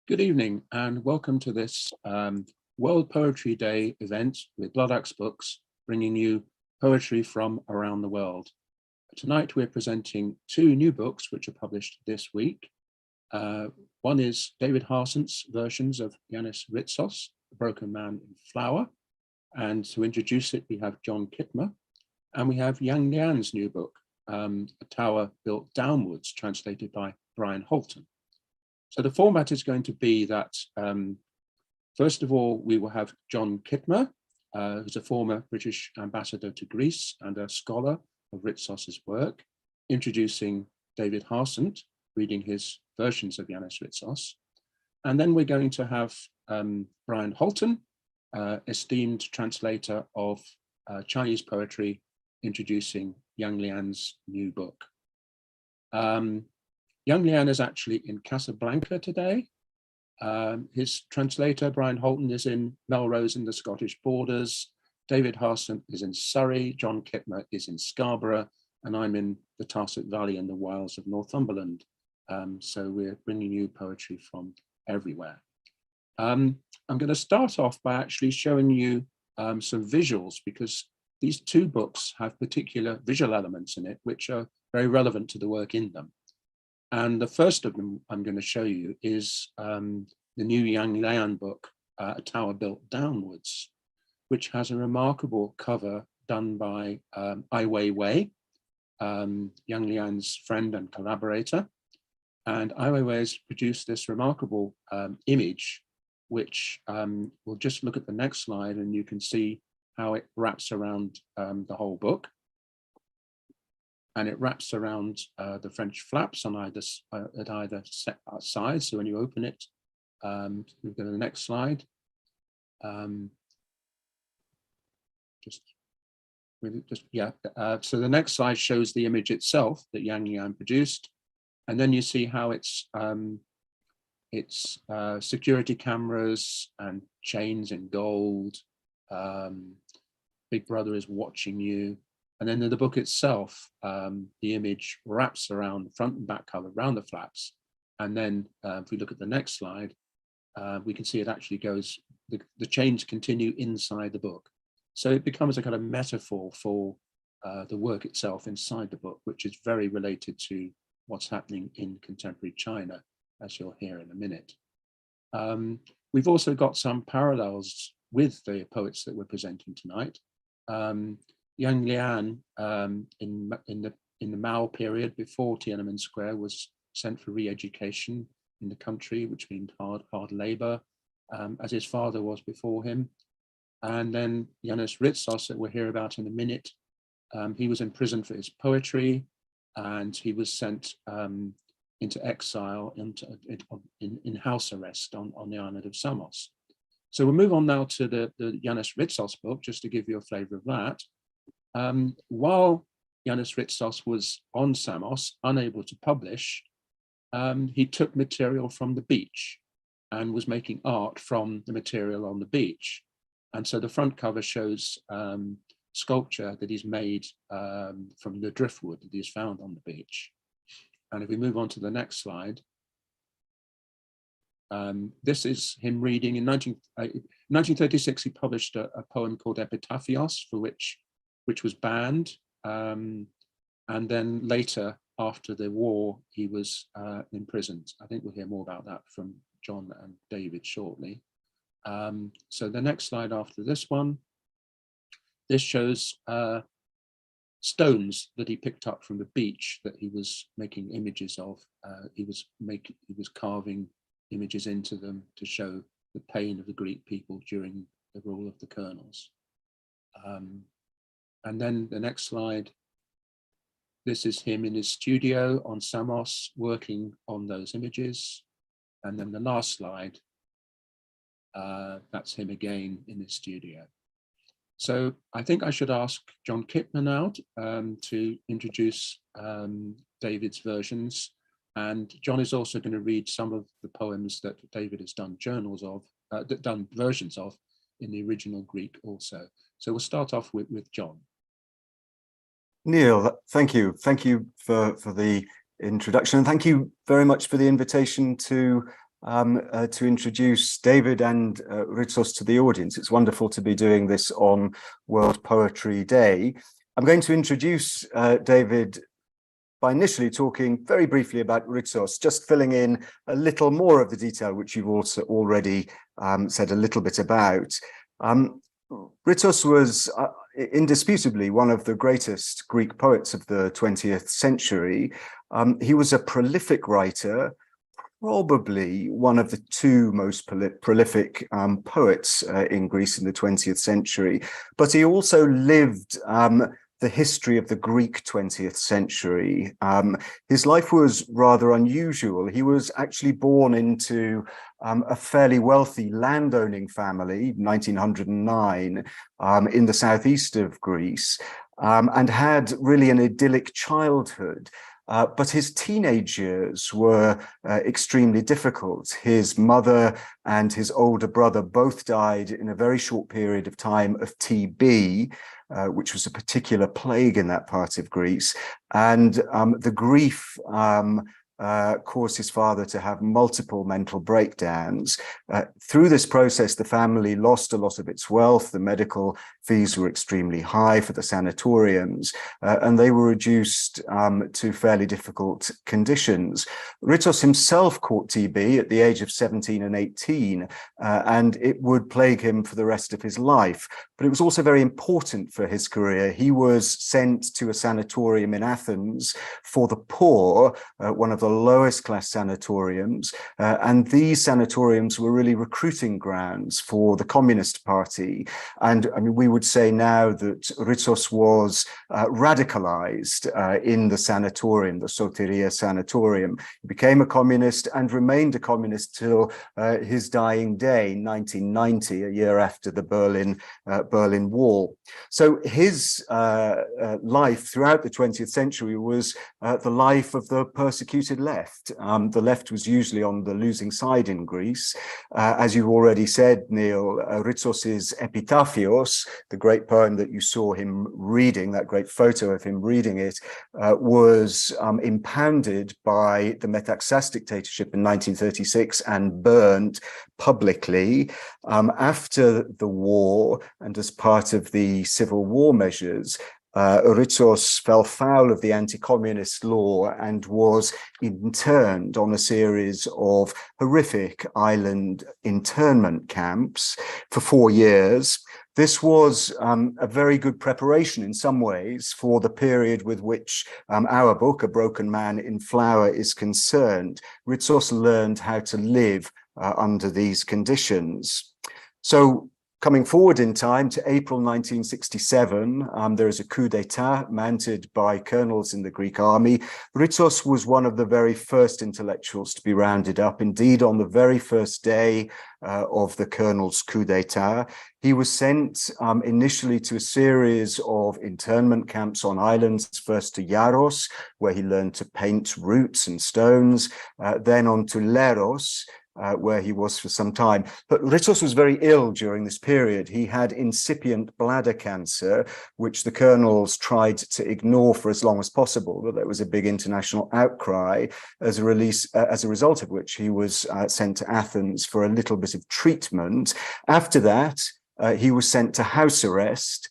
Good evening and welcome to this World Poetry Day event with Bloodaxe Books, bringing you poetry from around the world. Tonight we're presenting two new books which are published this week. One is David Harsent's versions of Yannis Ritsos, The Broken Man in Flower. And to introduce it, we have John Kittmer, and we have Yang Lian's new book, A Tower Built Downwards, translated by Brian Holton. So the format is going to be that, first of all, we will have John Kittmer, who's a former British ambassador to Greece and a scholar of Ritsos's work, introducing David Harsent, reading his versions of Yannis Ritsos. And then we're going to have Brian Holton, esteemed translator of Chinese poetry, introducing Yang Lian's new book. Yang Lian is actually in Casablanca today. His translator, Brian Holton, is in Melrose in the Scottish borders. David Harsent is in Surrey. John Kittmer is in Scarborough. And I'm in the Tarset Valley in the wilds of Northumberland. So we're bringing you poetry from everywhere. I'm going to start off by actually showing you some visuals, because these two books have particular visual elements in it, which are very relevant to the work in them. And the first of them I'm going to show you is the new Yang Lian book, A Tower Built Downwards, which has a remarkable cover done by Ai Weiwei, Yang Lian's friend and collaborator. And Ai Weiwei has produced this remarkable image, which we'll just look at the next slide and you can see how it wraps around the whole book. And it wraps around the French flaps on either at either side. So when you open it, we go to the next slide. So the next slide shows the image itself that Yang Lian produced, and then you see how it's security cameras and chains in gold. Big Brother is watching you. And then in the book itself, the image wraps around the front and back cover, around the flaps. And then if we look at the next slide, we can see it actually goes, the chains continue inside the book. So it becomes a kind of metaphor for the work itself inside the book, which is very related to what's happening in contemporary China, as you'll hear in a minute. We've also got some parallels with the poets that we're presenting tonight. Yang Lian, in the Mao period before Tiananmen Square, was sent for re-education in the country, which means hard labor, as his father was before him. And then Yannis Ritsos, that we'll hear about in a minute, he was imprisoned for his poetry, and he was sent into exile, in house arrest on the island of Samos. So we'll move on now to the Yannis Ritsos book, just to give you a flavor of that. While Yannis Ritsos was on Samos, unable to publish, he took material from the beach and was making art from the material on the beach. And so the front cover shows sculpture that he's made from the driftwood that he's found on the beach. And if we move on to the next slide, this is him reading. In 1936, he published a poem called Epitaphios, for which was banned. And then later, after the war, he was imprisoned. I think we'll hear more about that from John and David shortly. So the next slide after this one, this shows stones that he picked up from the beach that he was making images of. He was carving images into them to show the pain of the Greek people during the rule of the colonels. And then the next slide, this is him in his studio on Samos working on those images. And then the last slide, that's him again in his studio. So I think I should ask John Kittmer now to introduce David's versions. And John is also going to read some of the poems that David has done versions of in the original Greek also. So we'll start off with John. Neil, thank you. Thank you for the introduction. And thank you very much for the invitation to to introduce David and Ritsos to the audience. It's wonderful to be doing this on World Poetry Day. I'm going to introduce David by initially talking very briefly about Ritsos, just filling in a little more of the detail which you've also already said a little bit about. Ritsos was indisputably one of the greatest Greek poets of the 20th century. He was a prolific writer, probably one of the two most prolific poets in Greece in the 20th century, but he also lived the history of the Greek 20th century. His life was rather unusual. He was actually born into a fairly wealthy landowning family, 1909, in the southeast of Greece, and had really an idyllic childhood. But his teenage years were extremely difficult. His mother and his older brother both died in a very short period of time of TB, which was a particular plague in that part of Greece. And the grief caused his father to have multiple mental breakdowns. Through this process, the family lost a lot of its wealth. The medical fees were extremely high for the sanatoriums, and they were reduced to fairly difficult conditions. Ritsos himself caught TB at the age of 17 and 18, and it would plague him for the rest of his life. But it was also very important for his career. He was sent to a sanatorium in Athens for the poor, one of the lowest class sanatoriums, and these sanatoriums were really recruiting grounds for the Communist Party. And I mean, we would say now that Ritsos was radicalized in the sanatorium, the Soteria Sanatorium. He became a communist and remained a communist till his dying day, 1990, a year after the Berlin Wall. So his life throughout the 20th century was the life of the persecuted left. The left was usually on the losing side in Greece. As you've already said, Neil, Ritsos's Epitaphios, the great poem that you saw him reading, that great photo of him reading it, was impounded by the Metaxas dictatorship in 1936 and burned publicly. After the war, and as part of the civil war measures, Ritsos fell foul of the anti-communist law and was interned on a series of horrific island internment camps for 4 years. This was a very good preparation in some ways for the period with which our book, A Broken Man in Flower, is concerned. Ritsos learned how to live under these conditions. So, coming forward in time to April 1967, there is a coup d'etat mounted by colonels in the Greek army. Ritsos was one of the very first intellectuals to be rounded up. Indeed, on the very first day of the colonel's coup d'etat, he was sent initially to a series of internment camps on islands, first to Yaros, where he learned to paint roots and stones, then on to Leros, where he was for some time. But Ritsos was very ill during this period. He had incipient bladder cancer, which the colonels tried to ignore for as long as possible, but there was a big international outcry, as a result of which he was sent to Athens for a little bit of treatment. After that, he was sent to house arrest,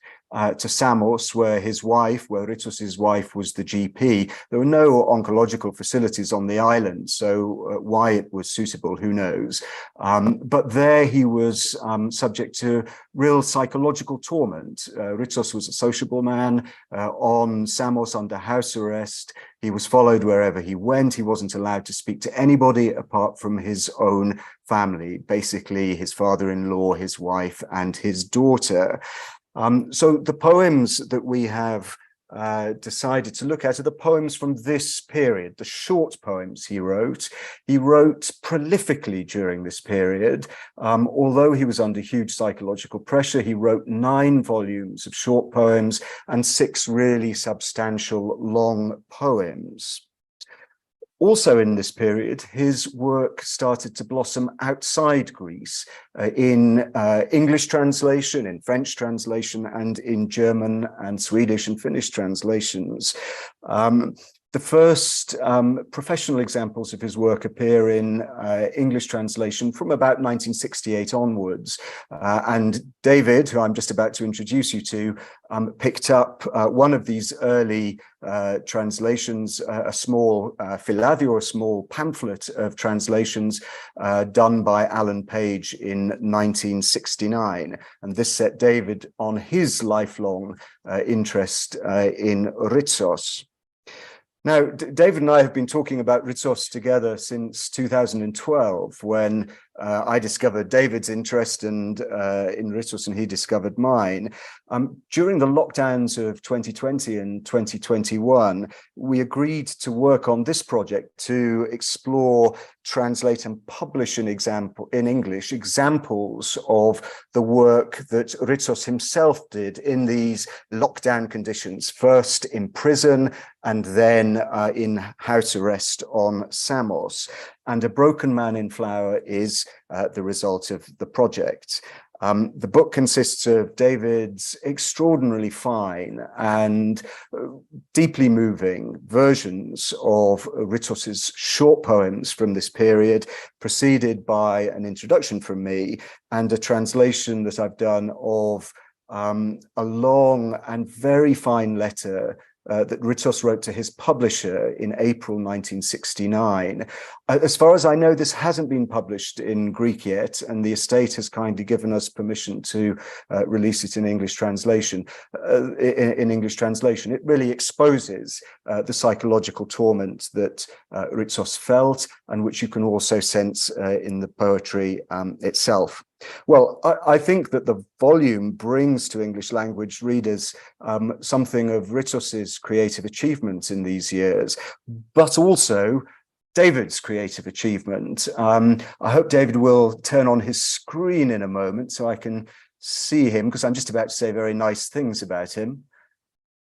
to Samos, where Ritsos's wife was the GP. There were no oncological facilities on the island, so why it was suitable, who knows. But there he was subject to real psychological torment. Ritsos was a sociable man on Samos under house arrest. He was followed wherever he went. He wasn't allowed to speak to anybody apart from his own family, basically his father-in-law, his wife, and his daughter. So the poems that we have decided to look at are the poems from this period, the short poems he wrote. He wrote prolifically during this period. Although he was under huge psychological pressure, he wrote 9 volumes of short poems and 6 really substantial long poems. Also in this period, his work started to blossom outside Greece in English translation, in French translation, and in German and Swedish and Finnish translations. The first professional examples of his work appear in English translation from about 1968 onwards. And David, who I'm just about to introduce you to, picked up one of these early translations, a small philadio, or a small pamphlet of translations done by Alan Page in 1969. And this set David on his lifelong interest in Ritsos. Now, David and I have been talking about Ritsos together since 2012, when I discovered David's interest in Ritsos and he discovered mine. During the lockdowns of 2020 and 2021, we agreed to work on this project to explore, translate and publish in English examples of the work that Ritsos himself did in these lockdown conditions, first in prison and then in house arrest on Samos. And A Broken Man in Flower is the result of the project. The book consists of David's extraordinarily fine and deeply moving versions of Ritsos's short poems from this period, preceded by an introduction from me and a translation that I've done of a long and very fine letter that Ritsos wrote to his publisher in April 1969. As far as I know, this hasn't been published in Greek yet, and the estate has kindly given us permission to release it in English translation. It really exposes the psychological torment that Ritsos felt, and which you can also sense in the poetry itself. Well, I think that the volume brings to English language readers something of Ritsos's creative achievement in these years, but also David's creative achievement. I hope David will turn on his screen in a moment so I can see him, because I'm just about to say very nice things about him.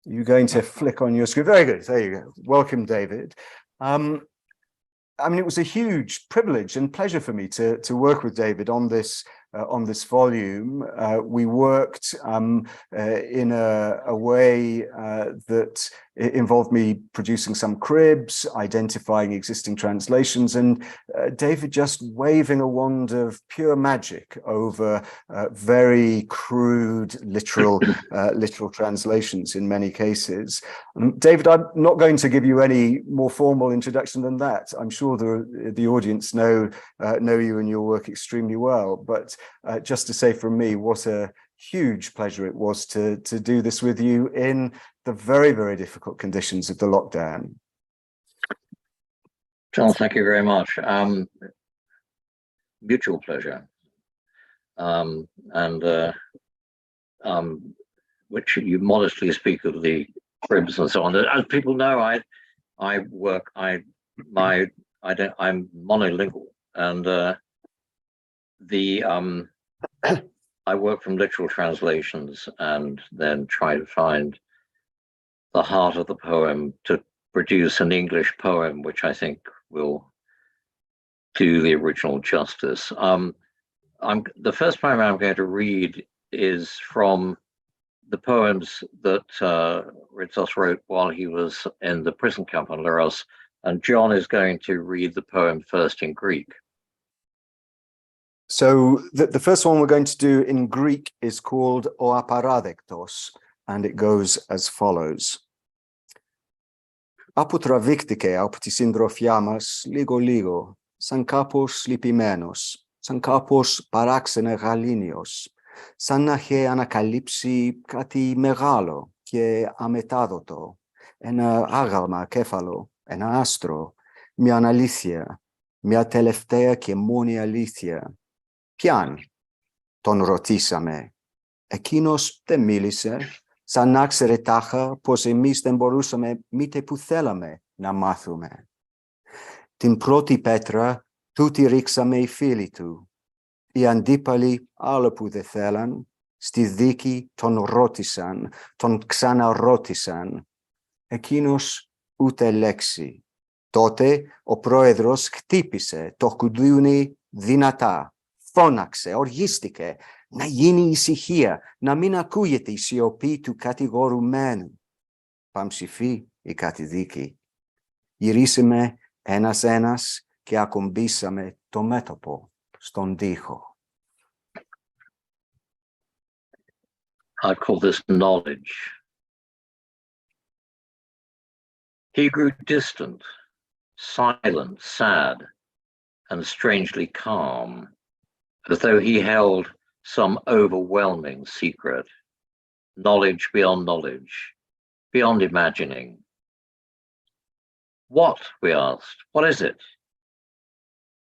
You're going to flick on your screen. Very good. There you go. Welcome, David. I mean, it was a huge privilege and pleasure for me to work with David on this volume. We worked in a way that involved me producing some cribs, identifying existing translations, and David just waving a wand of pure magic over very crude literal translations in many cases. David, I'm not going to give you any more formal introduction than that. I'm sure the audience know you and your work extremely well, but just to say from me, what a huge pleasure it was to do this with you in the very, very difficult conditions of the lockdown. John, thank you very much. Mutual pleasure. Which you modestly speak of the cribs and so on. As people know, I'm monolingual, and I work from literal translations and then try to find the heart of the poem to produce an English poem, which I think will do the original justice. The first poem I'm going to read is from the poems that Ritsos wrote while he was in the prison camp on Leros, and John is going to read the poem first in Greek. So the first one we're going to do in Greek is called O Aparadektos, and it goes as follows. Αποτραβήχτηκε από τη συντροφιά μας λίγο-λίγο, σαν κάπως λυπημένος, σαν κάπως παράξενα γαλήνιος, σαν να είχε ανακαλύψει κάτι μεγάλο και αμετάδοτο, ένα άγαλμα κέφαλο, ένα άστρο, μια αλήθεια, μια τελευταία και μόνη αλήθεια. Ποιαν, τον ρωτήσαμε. Εκείνος δεν μίλησε, σαν να ξέρε τάχα πως εμείς δεν μπορούσαμε μήτε που θέλαμε να μάθουμε. Την πρώτη πέτρα τούτη ρίξαμε οι φίλοι του. Οι αντίπαλοι άλλο που δεν θέλαν, στη δίκη τον ρώτησαν, τον ξαναρώτησαν. Εκείνος ούτε λέξη. Τότε ο πρόεδρος χτύπησε το κουδούνι δυνατά. Φώναξε, οργίστηκε, να γίνει ησυχία, να μην ακούγεται η σιωπή του κατηγορουμένου. Παμψηφί η κατηδίκη. Γυρίσαμε ένας-ένας και ακουμπήσαμε το μέτωπο στον τοίχο. I call this knowledge. He grew distant, silent, sad, and strangely calm, as though he held some overwhelming secret, knowledge, beyond imagining. What, we asked, what is it?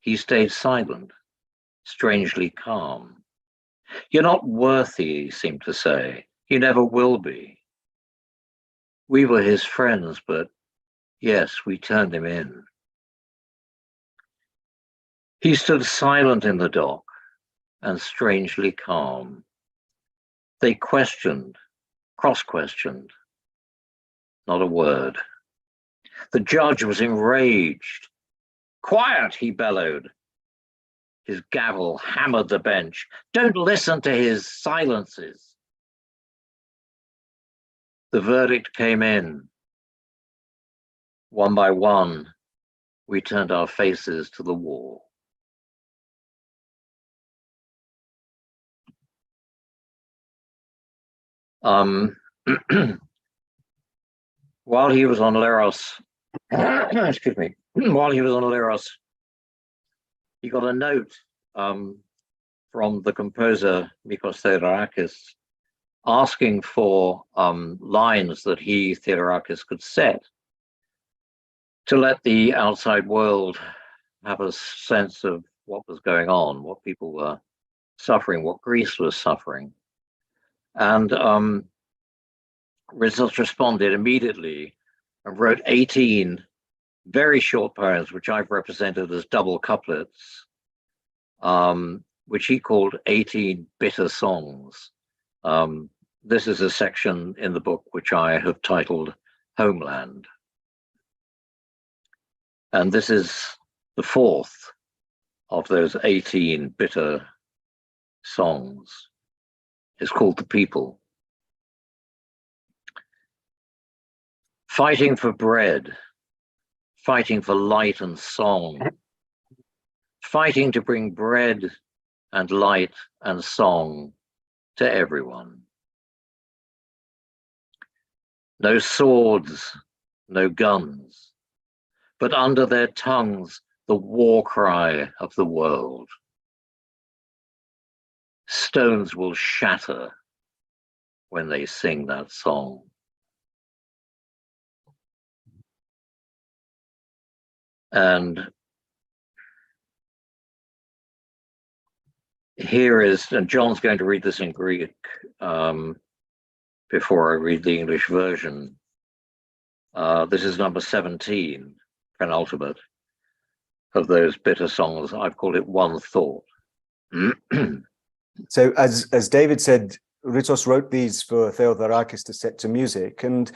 He stayed silent, strangely calm. You're not worthy, he seemed to say. You never will be. We were his friends, but yes, we turned him in. He stood silent in the dock and strangely calm. They questioned, cross-questioned, not a word. The judge was enraged. Quiet, he bellowed. His gavel hammered the bench. Don't listen to his silences. The verdict came in. One by one, we turned our faces to the wall. While he was on Leros, excuse me, while he was on Leros, he got a note from the composer Mikos Theodorakis asking for lines that he, Theodorakis, could set to let the outside world have a sense of what was going on, what people were suffering, what Greece was suffering. And Ritsos responded immediately and wrote 18 very short poems, which I've represented as double couplets, which he called 18 bitter songs. This is a section in the book which I have titled Homeland. And this is the fourth of those 18 bitter songs. It's called The People. Fighting for bread, fighting for light and song, fighting to bring bread and light and song to everyone. No swords, no guns, but under their tongues, the war cry of the world. Stones will shatter when they sing that song. And here is, and John's going to read this in Greek before I read the English version. This is number 17, penultimate, of those bitter songs. I've called it One Thought. So as David said, Ritsos wrote these for Theodorakis to set to music, and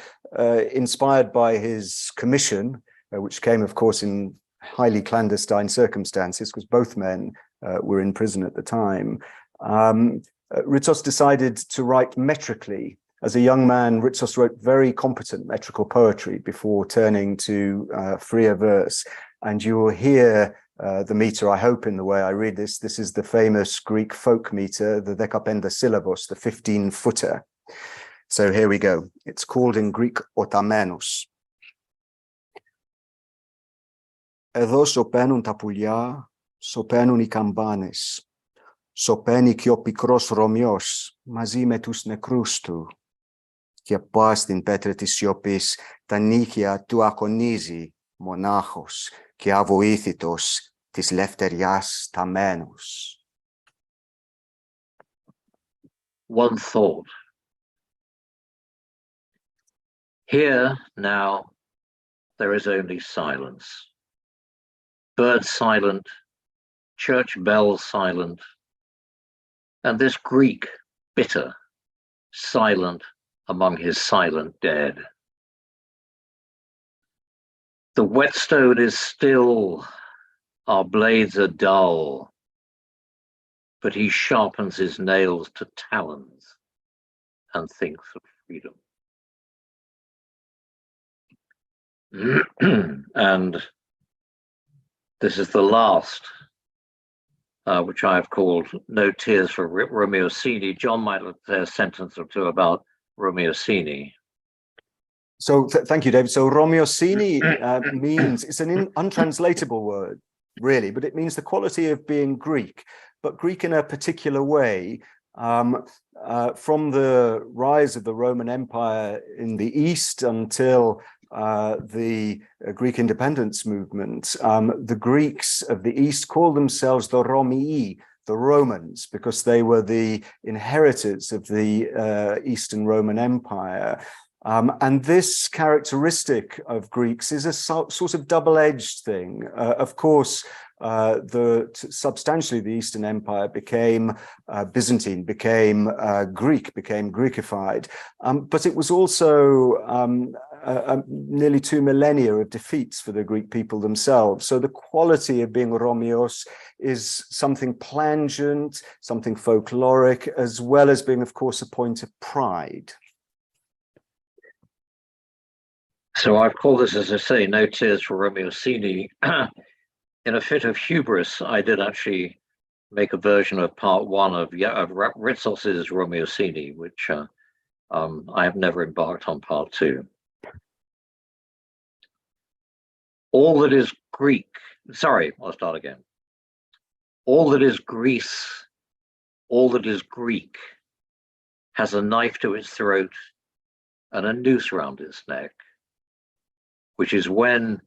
inspired by his commission, which came, of course, in highly clandestine circumstances, because both men were in prison at the time, Ritsos decided to write metrically. As a young man, Ritsos wrote very competent metrical poetry before turning to freer verse. And you will hear the meter, I hope, in the way I read this. This is the famous Greek folk meter, the dekapenda syllabus, the 15-footer. So here we go. It's called in Greek otamenos. Εδώ σωπαίνουν τα πουλιά, σωπαίνουν οι καμπάνες. Σωπαίνει και ο πικρός Ρωμιός μαζί με τους νεκρούς του. Και πά στην πέτρα της σιωπής τα νύχια του αγωνίζει μονάχος και αβοήθητος της λευτεριάς ταμένος. One thought. Here now there is only silence. Birds silent, church bells silent, and this Greek bitter, silent among his silent dead. The whetstone is still, our blades are dull, but he sharpens his nails to talons and thinks of freedom. And this is the last, which I've called No Tears for Romeosini. John might say a sentence or two about Romeosini. So thank you, David. So Romeosini means, it's an untranslatable word, really, but it means the quality of being Greek, but Greek in a particular way. From the rise of the Roman Empire in the East until the Greek independence movement, the Greeks of the East called themselves the Romii, the Romans, because they were the inheritors of the Eastern Roman Empire. And this characteristic of Greeks is a sort of double-edged thing. Of course, substantially the Eastern Empire became Byzantine, became Greek, became Greekified, but it was also nearly 2 millennia of defeats for the Greek people themselves. So the quality of being Romeos is something plangent, something folkloric, as well as being, of course, a point of pride. So I've called this, as I say, No Tears for Romeosini. In a fit of hubris, I did actually make a version of part 1 of Ritsos's Romeosini, which I have never embarked on part 2. All that is Greek, sorry, I'll start again. All that is Greece, all that is Greek, has a knife to its throat and a noose round its neck, which is when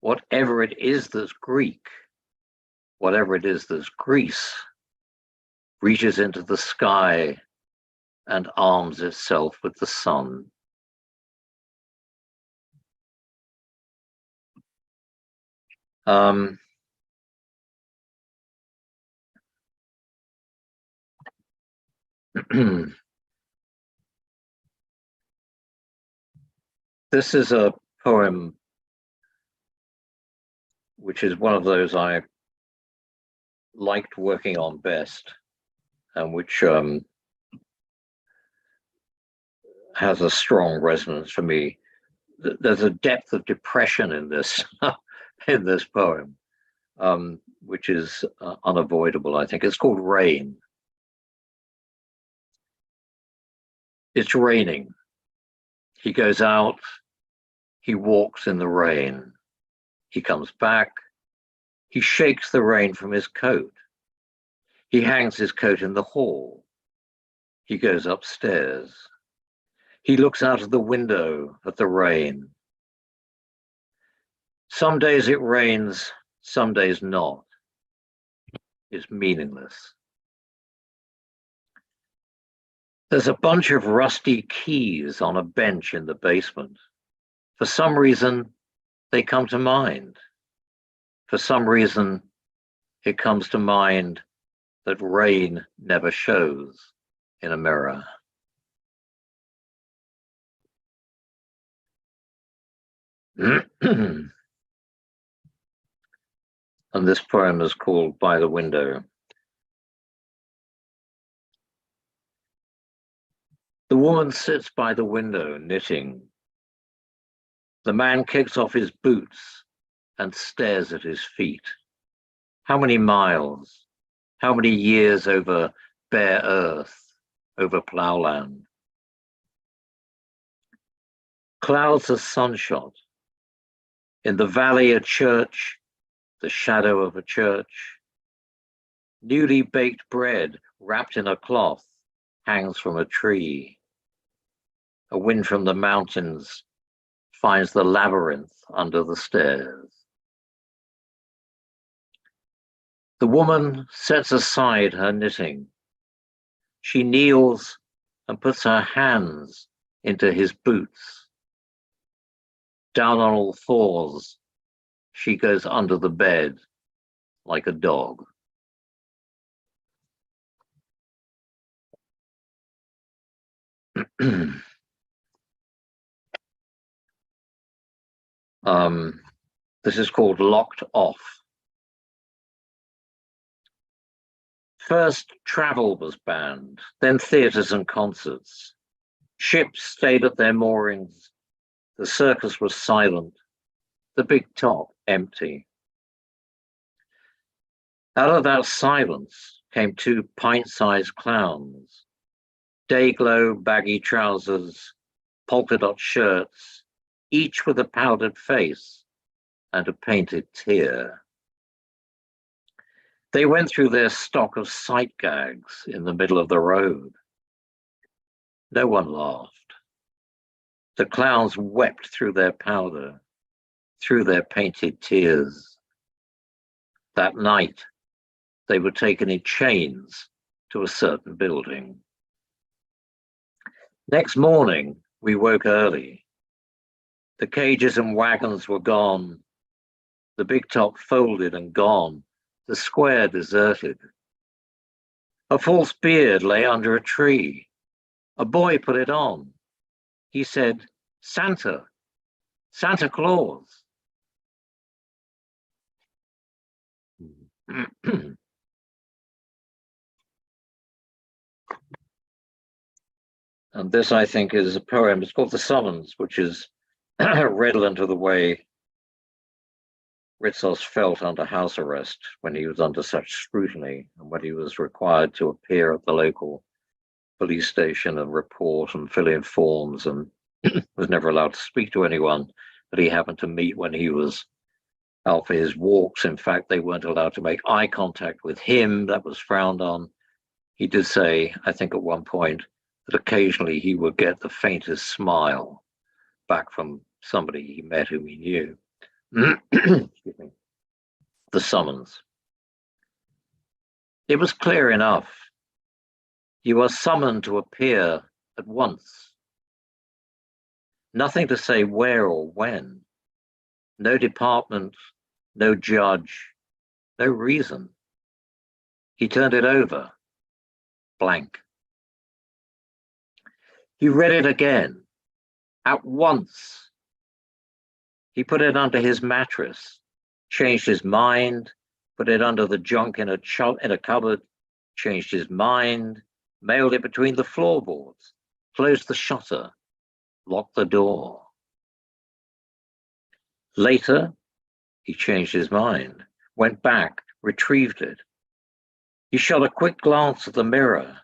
whatever it is that's Greek, whatever it is that's Greece, reaches into the sky and arms itself with the sun. This is a poem which is one of those I liked working on best, and which has a strong resonance for me. There's a depth of depression in this in this poem, which is unavoidable, I think. It's called Rain. It's raining. He goes out, he walks in the rain. He comes back, he shakes the rain from his coat. He hangs his coat in the hall. He goes upstairs. He looks out of the window at the rain. Some days it rains, some days not. It's meaningless. There's a bunch of rusty keys on a bench in the basement. For some reason, they come to mind. For some reason, it comes to mind that rain never shows in a mirror. And this poem is called By the Window. The woman sits by the window knitting. The man kicks off his boots and stares at his feet. How many miles? How many years over bare earth, over ploughland? Clouds are sunshot. In the valley, a church, the shadow of a church. Newly baked bread wrapped in a cloth hangs from a tree. A wind from the mountains finds the labyrinth under the stairs. The woman sets aside her knitting. She kneels and puts her hands into his boots. Down on all fours, she goes under the bed like a dog. This is called Locked Off. First, travel was banned, then theatres and concerts. Ships stayed at their moorings. The circus was silent. the big top empty. Out of that silence came two pint-sized clowns, day-glow baggy trousers, polka-dot shirts, each with a powdered face and a painted tear. They went through their stock of sight gags in the middle of the road. No one laughed. The clowns wept through their powder, through their painted tears. That night, they were taken in chains to a certain building. Next morning, we woke early. The cages and wagons were gone. The big top folded and gone. The square deserted. A false beard lay under a tree. A boy put it on. He said, "Santa, Santa Claus." And this, I think, is a poem. It's called The Summons, which is redolent of the way Ritsos felt under house arrest when he was under such scrutiny and when he was required to appear at the local police station and report and fill in forms and was never allowed to speak to anyone that he happened to meet when he was out for his walks. In fact, they weren't allowed to make eye contact with him. That was frowned on. He did say, I think at one point, that occasionally he would get the faintest smile back from somebody he met whom he knew. Excuse me. The Summons. It was clear enough. You are summoned to appear at once. Nothing to say where or when. No department, no judge, no reason. He turned it over, blank. He read it again, at once. He put it under his mattress, changed his mind, put it under the junk in a cupboard, changed his mind, mailed it between the floorboards, closed the shutter, locked the door. Later, he changed his mind, went back, retrieved it. He shot a quick glance at the mirror,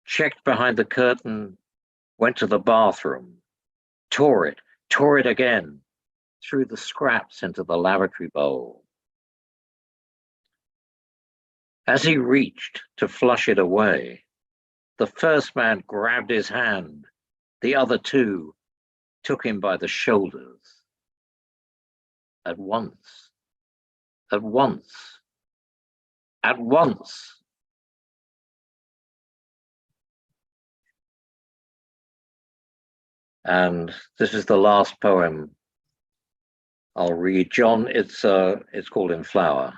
checked behind the curtain, went to the bathroom, tore it again, threw the scraps into the lavatory bowl. As he reached to flush it away, the first man grabbed his hand. The other two took him by the shoulders. At once, at once, at once. And this is the last poem I'll read. John, it's called In Flower.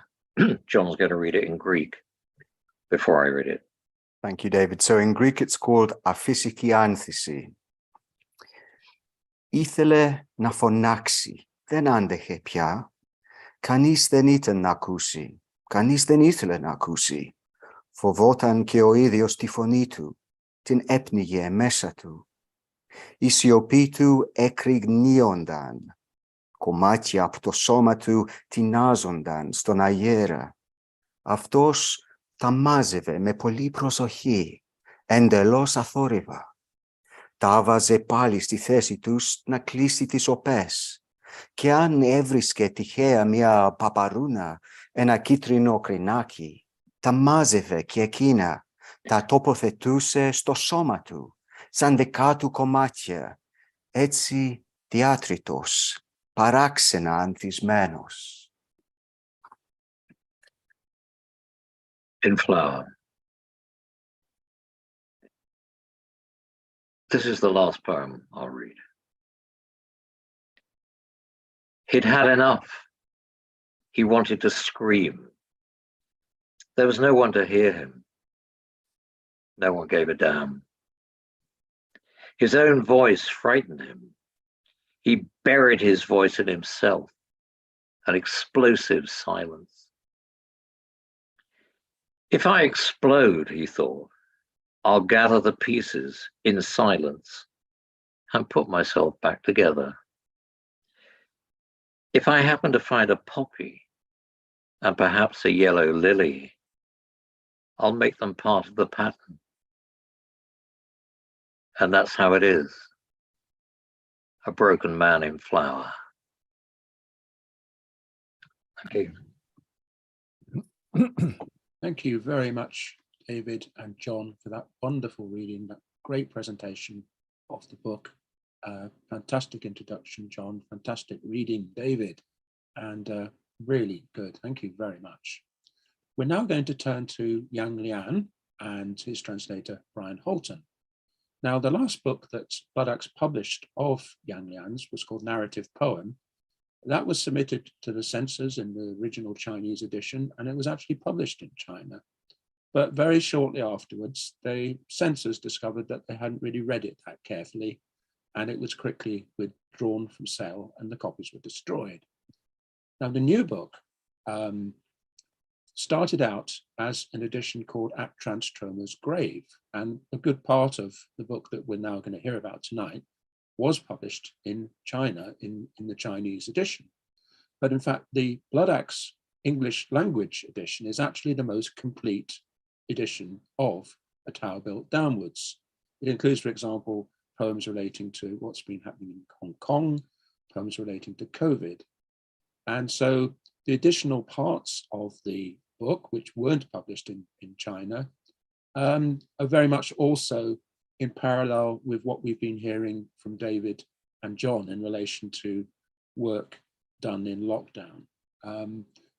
John's going to read it in Greek before I read it. Thank you, David. So in Greek, it's called Αφύσικη άνθηση. Ήθελε να φωνάξει, δεν άντεχε πια. Κανείς δεν ήταν να ακούσει, κανείς δεν ήθελε να ακούσει. Φοβόταν και ο ίδιος τη φωνή του, την έπνιγε μέσα του. Η σιωπή του εκρηγνύονταν. Κομμάτια από το σώμα του τεινάζονταν στον αέρα. Αυτός τα μάζευε με πολύ προσοχή, εντελώς αθόρυβα. Τα βάζε πάλι στη θέση τους να κλείσει τις οπές. Και αν έβρισκε τυχαία μια παπαρούνα, ένα κίτρινο κρινάκι, τα μάζευε και εκείνα, τα τοποθετούσε στο σώμα του, σαν δεκάτου κομμάτια, έτσι διάτριτος, παράξενα ανθισμένος. In Flower. This is the last poem I'll read. He'd had enough. He wanted to scream. There was no one to hear him. No one gave a damn. His own voice frightened him. He buried his voice in himself, an explosive silence. If I explode, he thought, I'll gather the pieces in silence and put myself back together. if I happen to find a poppy and perhaps a yellow lily, I'll make them part of the pattern. And that's how it is. A broken man in flower. Thank you. Thank you very much, David and John, for that wonderful reading, that great presentation of the book. Fantastic introduction, John. Fantastic reading, David. And really good. Thank you very much. We're now going to turn to Yang Lian and his translator, Brian Holton. Now, the last book that Bloodaxe published of Yang Lian's was called Narrative Poem. That was submitted to the censors in the original Chinese edition, and it was actually published in China. But very shortly afterwards, the censors discovered that they hadn't really read it that carefully, and it was quickly withdrawn from sale and the copies were destroyed. Now, the new book started out as an edition called At Transtromer's Grave, and a good part of the book that we're now going to hear about tonight was published in China in the Chinese edition. But in fact, the Bloodaxe English language edition is actually the most complete edition of A Tower Built Downwards. It includes, for example, poems relating to what's been happening in Hong Kong, poems relating to COVID. And so the additional parts of the book, which weren't published in China, are very much also in parallel with what we've been hearing from David and John in relation to work done in lockdown.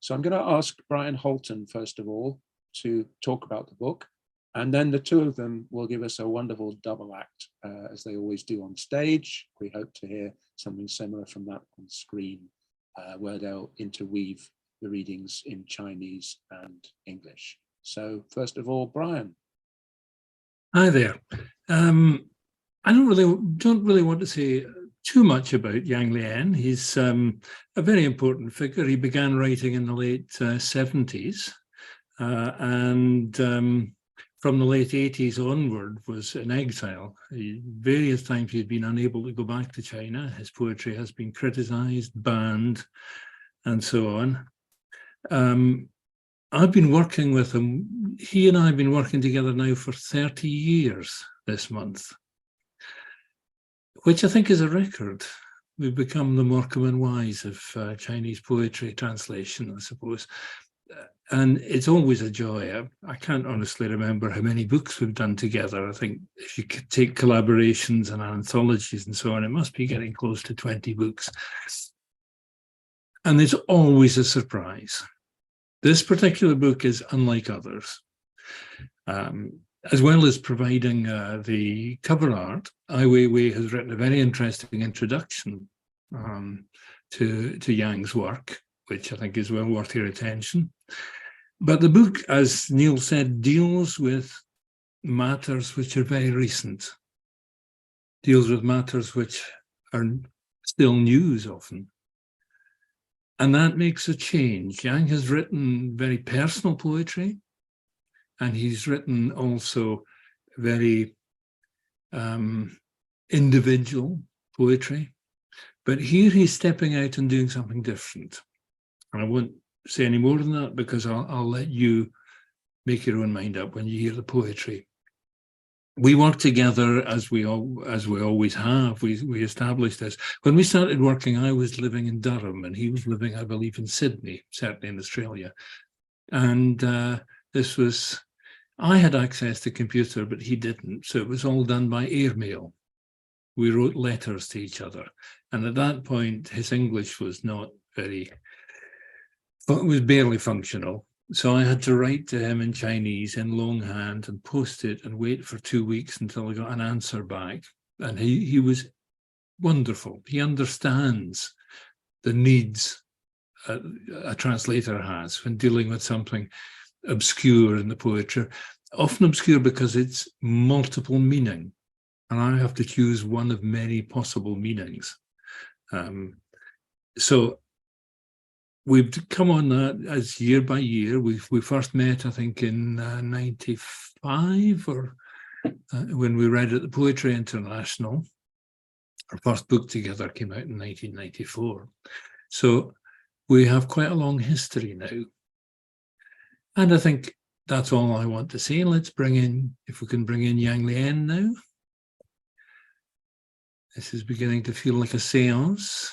So I'm going to ask Brian Holton, first of all, to talk about the book, and then the two of them will give us a wonderful double act, as they always do on stage. We hope to hear something similar from that on screen, where they'll interweave the readings in Chinese and English. So first of all, Brian. Hi there. I don't really want to say too much about Yang Lian. He's a very important figure. He began writing in the late 70s and from the late 80s onward was in exile. Various times he'd been unable to go back to China. His poetry has been criticized, banned, and so on. I've been working with him. He and I have been working together now for 30 years this month, which I think is a record. We've become the Morecambe and Wise of Chinese poetry translation, I suppose. And it's always a joy. I can't honestly remember how many books we've done together. I think if you could take collaborations and anthologies and so on, it must be getting close to 20 books. And there's always a surprise. This particular book is unlike others. As well as providing the cover art, Ai Weiwei has written a very interesting introduction to Yang's work, which I think is well worth your attention. But the book, as Neil said, deals with matters which are very recent, deals with matters which are still news often. And that makes a change. Yang has written very personal poetry, and he's written also very individual poetry. But here he's stepping out and doing something different. And I won't say any more than that because I'll let you make your own mind up when you hear the poetry. We work together as we always have. We established this. When we started working, I was living in Durham and he was living, I believe, in Sydney, certainly in Australia. And I had access to computer, but he didn't. So it was all done by airmail. We wrote letters to each other. And at that point, his English was was barely functional. So I had to write to him in Chinese in longhand and post it and wait for 2 weeks until I got an answer back. And he was wonderful. He understands the needs a translator has when dealing with something obscure in the poetry, often obscure because it's multiple meaning. And I have to choose one of many possible meanings. So we've come on that as year by year. We first met, I think, in 95 or when we read at the Poetry International. Our first book together came out in 1994. So we have quite a long history now. And I think that's all I want to say. Let's bring in, if we can bring in Yang Lian now. This is beginning to feel like a seance.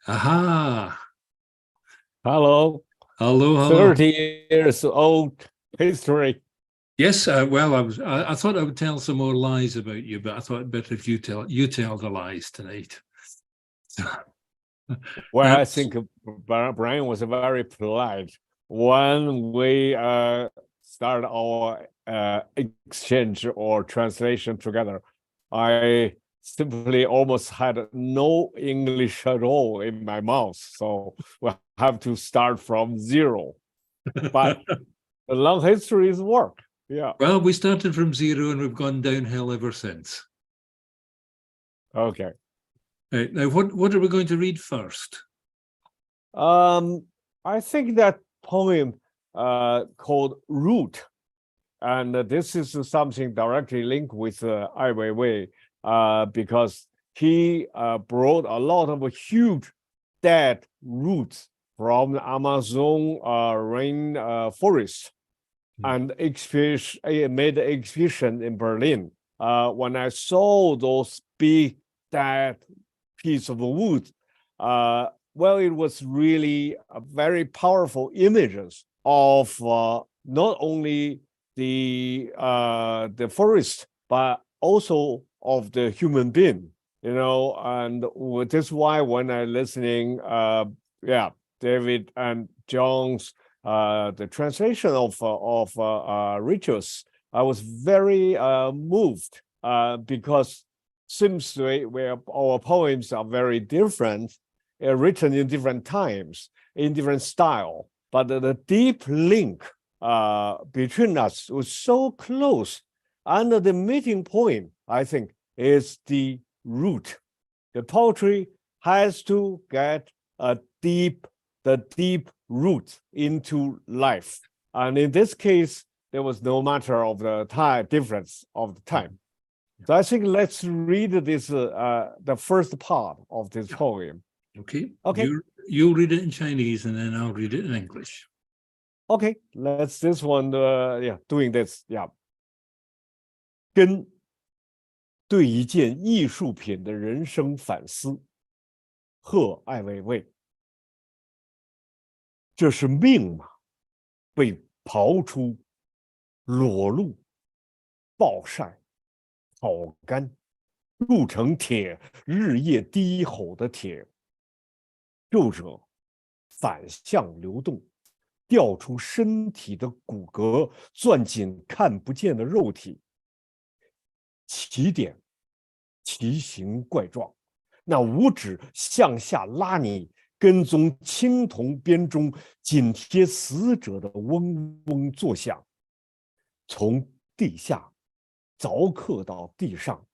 Aha! Hello. Hello, hello. 30 years old history. Yes, well, I thought I would tell some more lies about you, but I thought it'd better if you tell the lies tonight. Well, I think Brian was very polite. When we start our exchange or translation together, I simply almost had no English at all in my mouth. So we'll have to start from zero. But the long history is work. Yeah. Well, we started from zero and we've gone downhill ever since. Okay. Right, now, what are we going to read first? I think that poem called Root, and this is something directly linked with Ai Weiwei, because he brought a lot of huge dead roots from the Amazon rain forest, and made an exhibition in Berlin. When I saw those big dead piece of wood, well, it was really a very powerful images of not only the forest, but also of the human being, you know. And this is why when I listening, David and John's the translation of Ritsos, I was very moved because seems where our poems are very different, written in different times, in different style, but the deep link between us was so close. And the meeting point, I think, is the root. The poetry has to get the deep root into life. And in this case, there was no matter of the time difference of the time. So I think let's read this the first part of this poem. Okay. Okay. You'll read it in Chinese and then I'll read it in English. Okay, let's this one doing this, yeah. 跟对一件艺术品的人生反思，贺爱未未。这是命吗？被刨出、裸露、暴晒、烤干，铸成铁，日夜低吼的铁。皱褶反向流动，掉出身体的骨骼，攥紧看不见的肉体。起点奇形怪状，那五指向下拉你，跟踪青铜编钟，紧贴死者的嗡嗡作响，从地下凿刻到地上，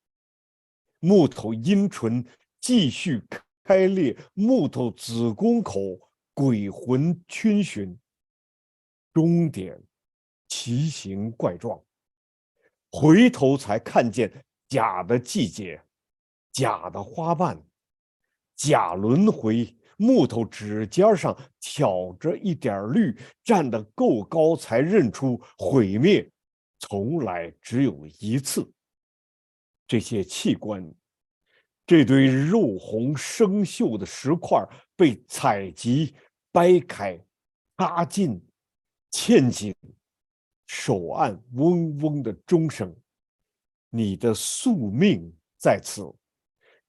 木头阴唇继续开裂，木头子宫口鬼魂逡巡，终点奇形怪状。回头才看见假的季节，假的花瓣，假轮回。木头指尖上挑着一点绿，站得够高才认出毁灭从来只有一次。这些器官，这堆肉红生锈的石块被采集、掰开、插进、嵌紧。手按嗡嗡的钟声，你的宿命在此，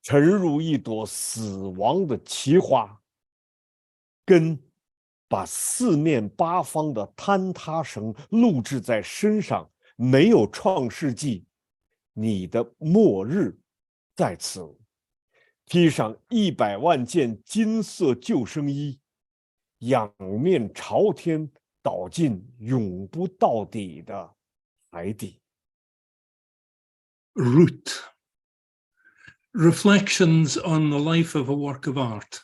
沉入一朵死亡的奇花，根把四面八方的坍塌绳录制在身上，没有创世纪，你的末日在此，披上100万件金色救生衣，仰面朝天。倒进永不到底的海底。Root. Reflections on the life of a work of art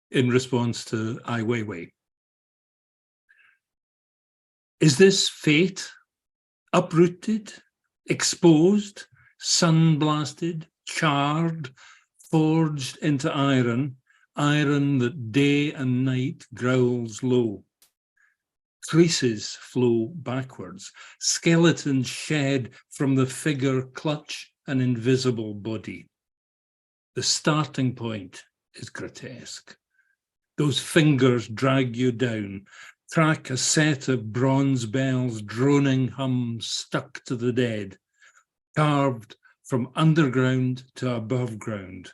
in response to Ai Weiwei. Is this fate, uprooted, exposed, sun-blasted, charred, forged into iron, iron that day and night growls low. Creases flow backwards, skeletons shed from the figure clutch an invisible body. The starting point is grotesque. Those fingers drag you down, track a set of bronze bells, droning hum stuck to the dead, carved from underground to above ground.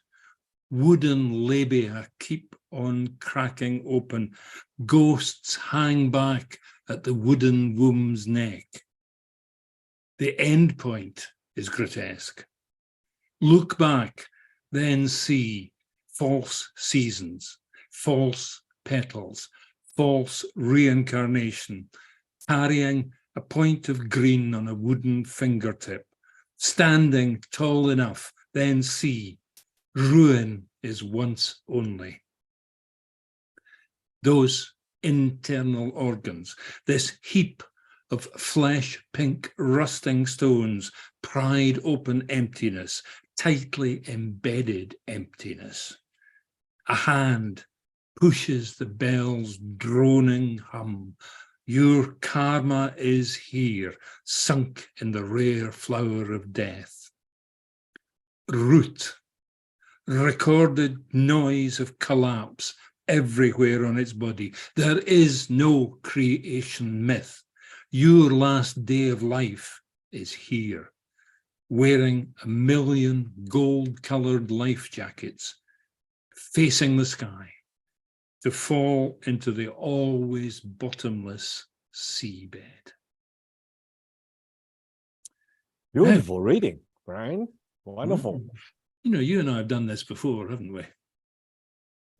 Wooden labia keep on cracking open. Ghosts hang back at the wooden womb's neck. The end point is grotesque. Look back, then see false seasons, false petals, false reincarnation, carrying a point of green on a wooden fingertip, standing tall enough, then see ruin is once only. Those internal organs, this heap of flesh pink rusting stones, pried open emptiness, tightly embedded emptiness. A hand pushes the bell's droning hum. Your karma is here, sunk in the rare flower of death. Root, recorded noise of collapse everywhere on its body. There is no creation myth. Your last day of life is here, wearing 1,000,000 gold-colored life jackets, facing the sky, to fall into the always bottomless seabed. Beautiful reading, Brian. Wonderful. You know, you and I have done this before, haven't we?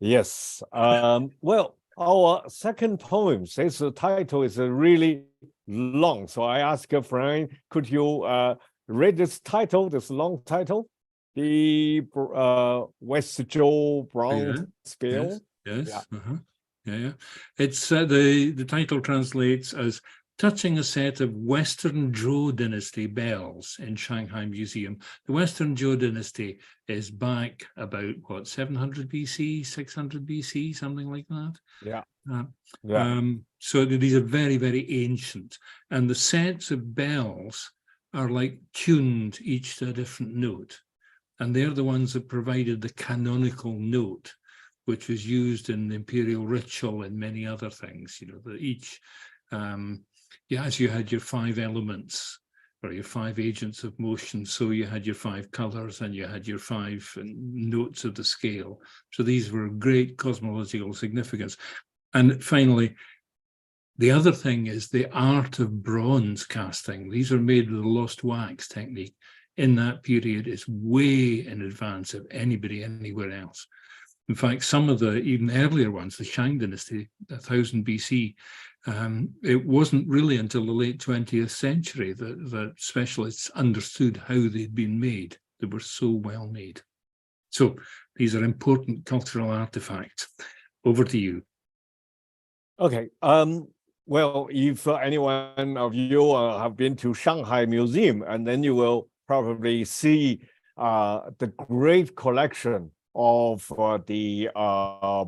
Yes. Well, our second poem, its title is really long. So I asked Brian, could you read this title, this long title? The West Joe Brown Spill. Yes. Yeah. Yeah. It's the title translates as touching a set of Western Zhou dynasty bells in Shanghai Museum. The Western Zhou dynasty is back about, what, 700 BC, 600 BC, something like that? Yeah. So these are very, very ancient. And the sets of bells are like tuned each to a different note. And they're the ones that provided the canonical note, which was used in the imperial ritual and many other things. You know, that each... as you had your 5 elements or your 5 agents of motion, so you had your 5 colors and you had your 5 notes of the scale. So these were great cosmological significance. And finally, the other thing is the art of bronze casting. These are made with the lost wax technique. In that period, it's way in advance of anybody anywhere else. In fact, some of the even earlier ones, the Shang dynasty, 1000 BC, it wasn't really until the late 20th century that specialists understood how they'd been made. They were so well made. So these are important cultural artifacts. Over to you. Okay. Well, if anyone of you have been to Shanghai Museum, and then you will probably see the great collection of the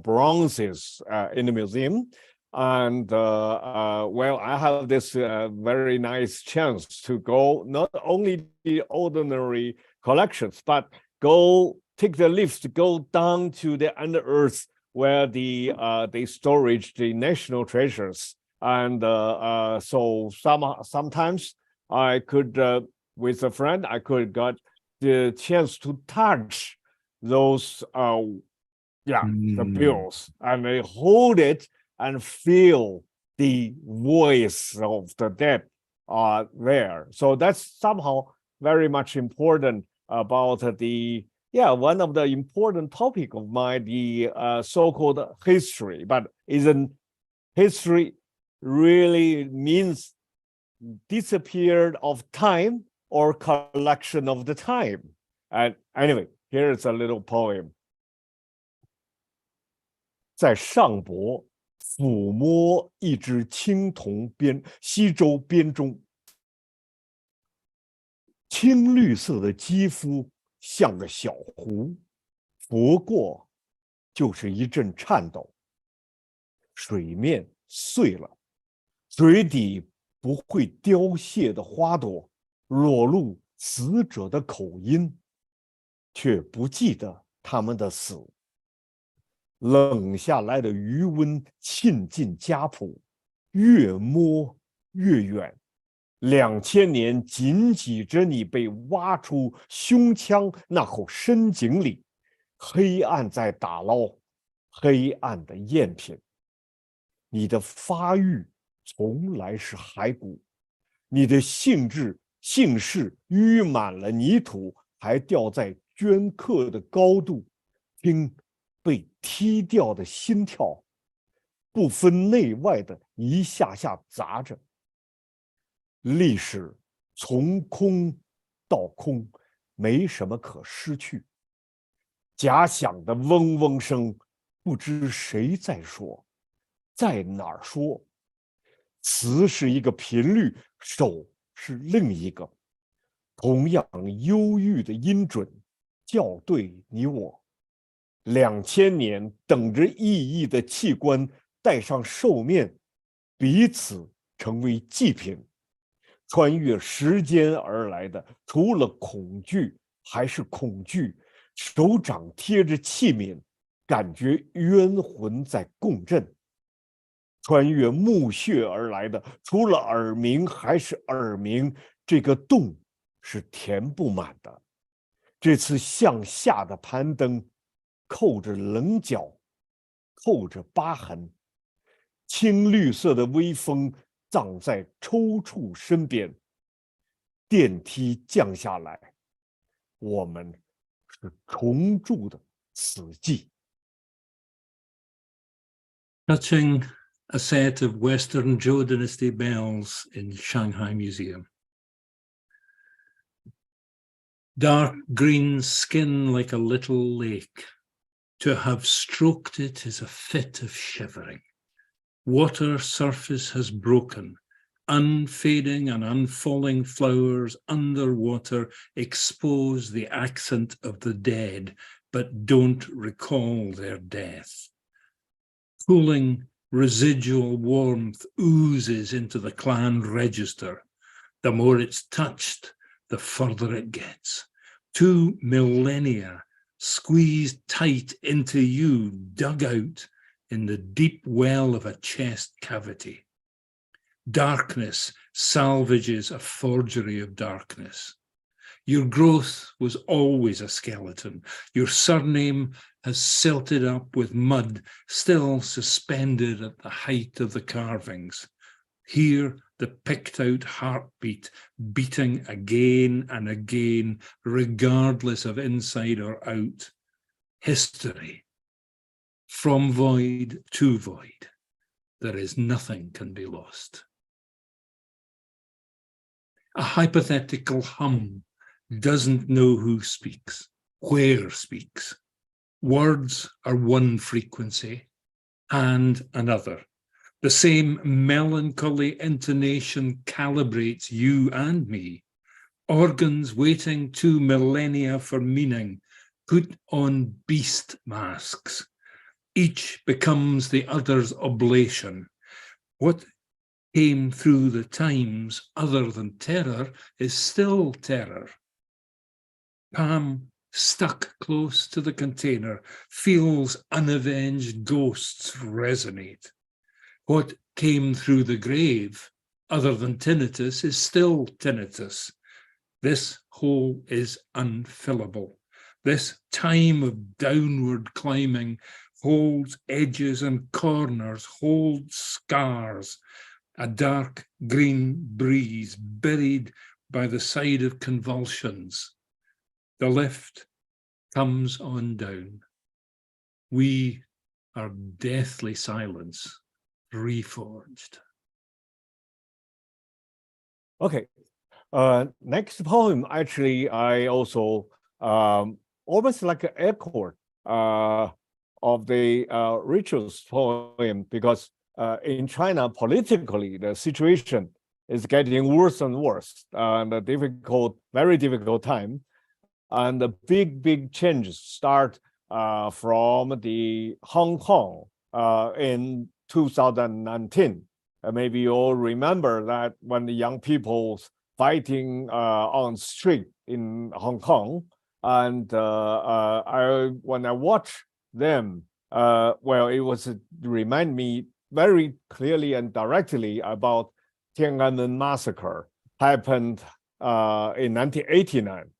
bronzes in the museum. And well, I have this very nice chance to go not only the ordinary collections, but go take the lift to go down to the under earth where they storage the national treasures. And so sometimes I could, with a friend, I could got the chance to touch those the bills, and they hold it and feel the voice of the dead there. So that's somehow very much important about the one of the important topic of the so-called history. But isn't history really means disappeared of time or collection of the time? And anyway, here's a little poem. 在上博抚摸一只青铜西周编钟，青绿色的肌肤像个小湖，拂过就是一阵颤抖。水面碎了，水底不会凋谢的花朵裸露死者的口音，却不记得他们的死。冷下来的余温沁进家谱，越摸越远。2000年紧挤着你被挖出胸腔那口深井里，黑暗在打捞黑暗的赝品。你的发育从来是骸骨，你的姓氏淤满了泥土，还吊在镌刻的高度，听被踢掉的心跳，不分内外的一下下砸着。历史从空到空，没什么可失去。假想的嗡嗡声，不知谁在说，在哪儿说。词是一个频率，手是另一个，同样忧郁的音准，校对你我。2000年等着意义的器官戴上兽面，彼此成为祭品。穿越时间而来的，除了恐惧还是恐惧。手掌贴着器皿，感觉冤魂在共振。穿越墓穴而来的，除了耳鸣还是耳鸣。这个洞是填不满的。这次向下的攀登，扣着棱角，扣着疤痕。青绿色的微风葬在抽搐身边。电梯降下来，我们是重铸的死寂。Touching a set of Western Zhou Dynasty bells in Shanghai Museum. Dark green skin like a little lake. To have stroked it is a fit of shivering. Water surface has broken. Unfading and unfalling flowers underwater expose the accent of the dead, but don't recall their death. Cooling residual warmth oozes into the clan register. The more it's touched, the further it gets. 2 millennia squeezed tight into you, dug out in the deep well of a chest cavity. Darkness salvages a forgery of darkness. Your growth was always a skeleton. Your surname has silted up with mud, still suspended at the height of the carvings. Here, the picked out heartbeat beating again and again, regardless of inside or out. History. From void to void, there is nothing can be lost. A hypothetical hum doesn't know who speaks, where speaks. Words are one frequency and another. The same melancholy intonation calibrates you and me. Organs waiting 2 millennia for meaning put on beast masks. Each becomes the other's oblation. What came through the times other than terror is still terror. Pam, stuck close to the container, feels unavenged ghosts resonate. What came through the grave, other than tinnitus, is still tinnitus. This hole is unfillable. This time of downward climbing holds edges and corners, holds scars. A dark green breeze buried by the side of convulsions. The lift comes on down. We are deathly silence, reforged. Okay. Next poem, actually, I also almost like an echo of the Ritsos poem, because in China, politically, the situation is getting worse and worse, and a very difficult time. And the big changes start from the Hong Kong in 2019. Maybe you all remember that when the young people fighting on street in Hong Kong, and when I watch them, well, it was remind me very clearly and directly about Tiananmen massacre happened in 1989.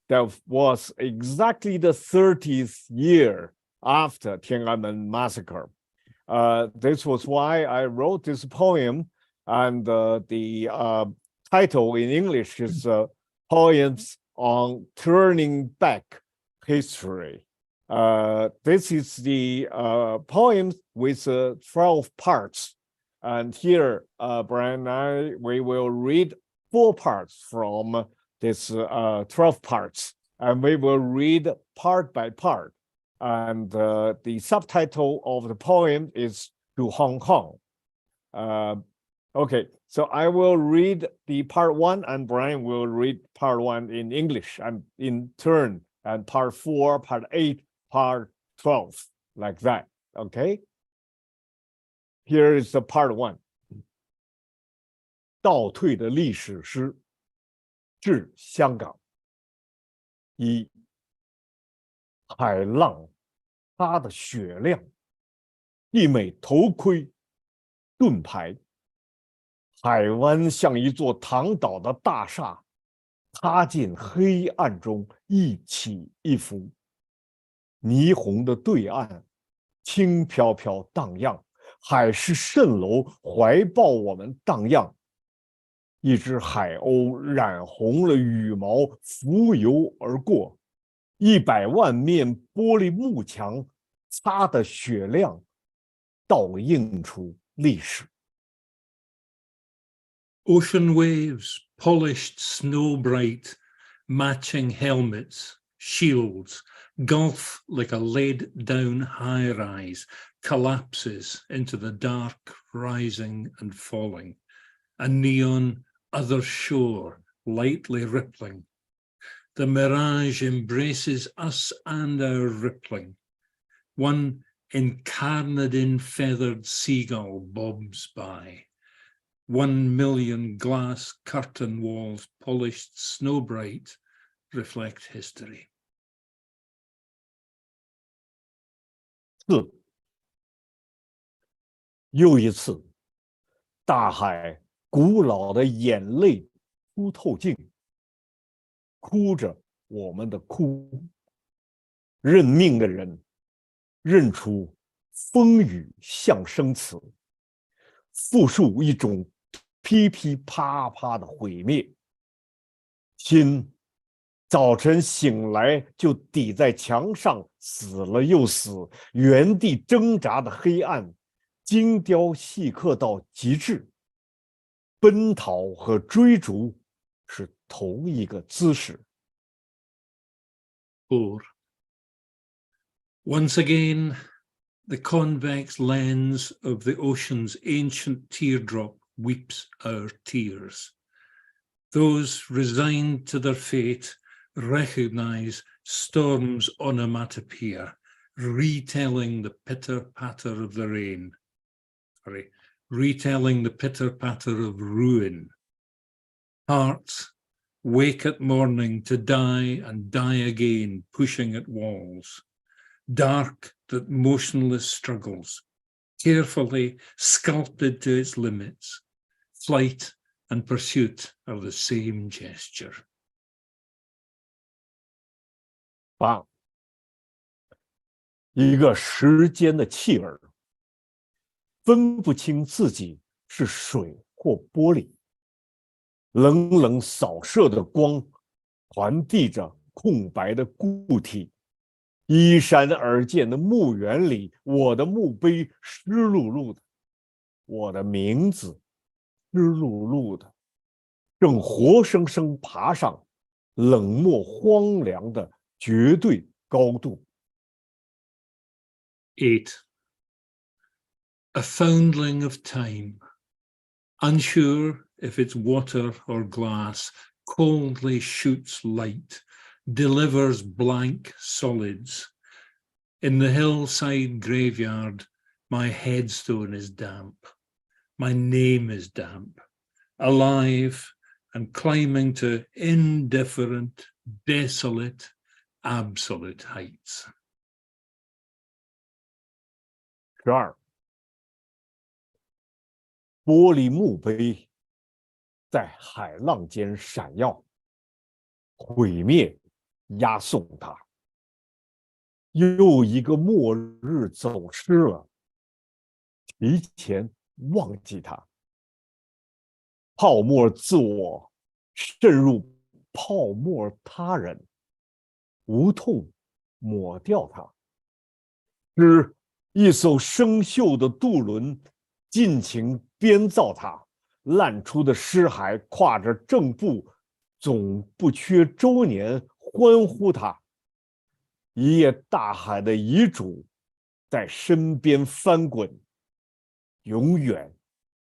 That was exactly the 30th year after Tiananmen massacre. This was why I wrote this poem, and the title in English is Poems on Turning Back History. This is the poem with 12 parts. And here, Brian and we will read 4 parts from this 12 parts, and we will read part by part. And the subtitle of the poem is To Hong Kong. Okay, so I will read the part 1, and Brian will read part 1 in English and in turn, and part 4, part 8, part 12, like that, okay? Here is the part 1. 倒退的历史诗，致香港。1. 海浪，它的雪亮，一枚头盔，盾牌。海湾像一座躺倒的大厦，塌进黑暗中，一起一伏。霓虹的对岸，轻飘飘荡漾，海市蜃楼怀抱我们荡漾。一只海鸥染红了羽毛，浮游而过。100万面玻璃幕墙，擦得雪亮，倒映出历史。Ocean waves, polished snow bright, matching helmets, shields, gulf like a laid down high rise, collapses into the dark rising and falling, a neon other shore lightly rippling. The mirage embraces us and our rippling. One incarnadine feathered seagull bobs by. 1 million glass curtain walls, polished snow bright, reflect history. 4. 又一次，大海古老的眼泪哭透镜，哭着我们的哭。认命的人认出风雨像生词，复述一种噼噼啪啪的毁灭。心早晨醒来就抵在墙上，死了又死，原地挣扎的黑暗，精雕细刻到极致。奔逃和追逐是同一个姿势。4. Once again, the convex lens of the ocean's ancient teardrop weeps our tears. Those resigned to their fate recognize storm's onomatopoeia, retelling the pitter-patter of the rain. Retelling the pitter-patter of ruin. Hearts wake at morning to die and die again, pushing at walls. Dark that motionless struggles, carefully sculpted to its limits. Flight and pursuit are the same gesture. 8. 一个时间的弃儿，分不清自己是水或玻璃，冷冷扫射的光传递着空白的固体。依山而建的墓园里，我的墓碑湿漉漉的，我的名字湿漉漉的，正活生生爬上冷漠荒凉的绝对高度。8. A foundling of time, unsure if it's water or glass, coldly shoots light, delivers blank solids, In the hillside graveyard, my headstone is damp. My name is damp, alive and climbing to indifferent, desolate, absolute heights. 12，玻璃墓碑在海浪间闪耀，毁灭押送它。又一个末日走失了，提前忘记它。泡沫自我渗入泡沫他人，无痛抹掉它。使一艘生锈的渡轮尽情编造它，烂出的尸骸挎着正步，总不缺周年欢呼它。一页大海的遗嘱在身边翻滚，永远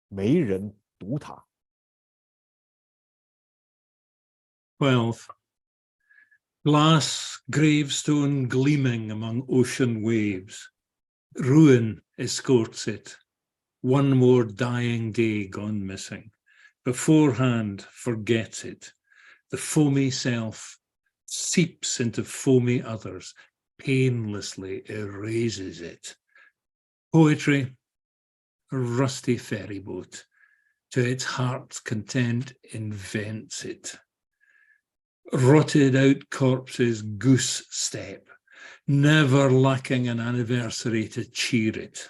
没人读它。12. Glass gravestone gleaming among ocean waves. Ruin escorts it. One more dying day gone missing. Beforehand forgets it. The foamy self seeps into foamy others, painlessly erases it. Poetry, a rusty ferry boat, to its heart's content invents it. Rotted out corpses goose step, never lacking an anniversary to cheer it.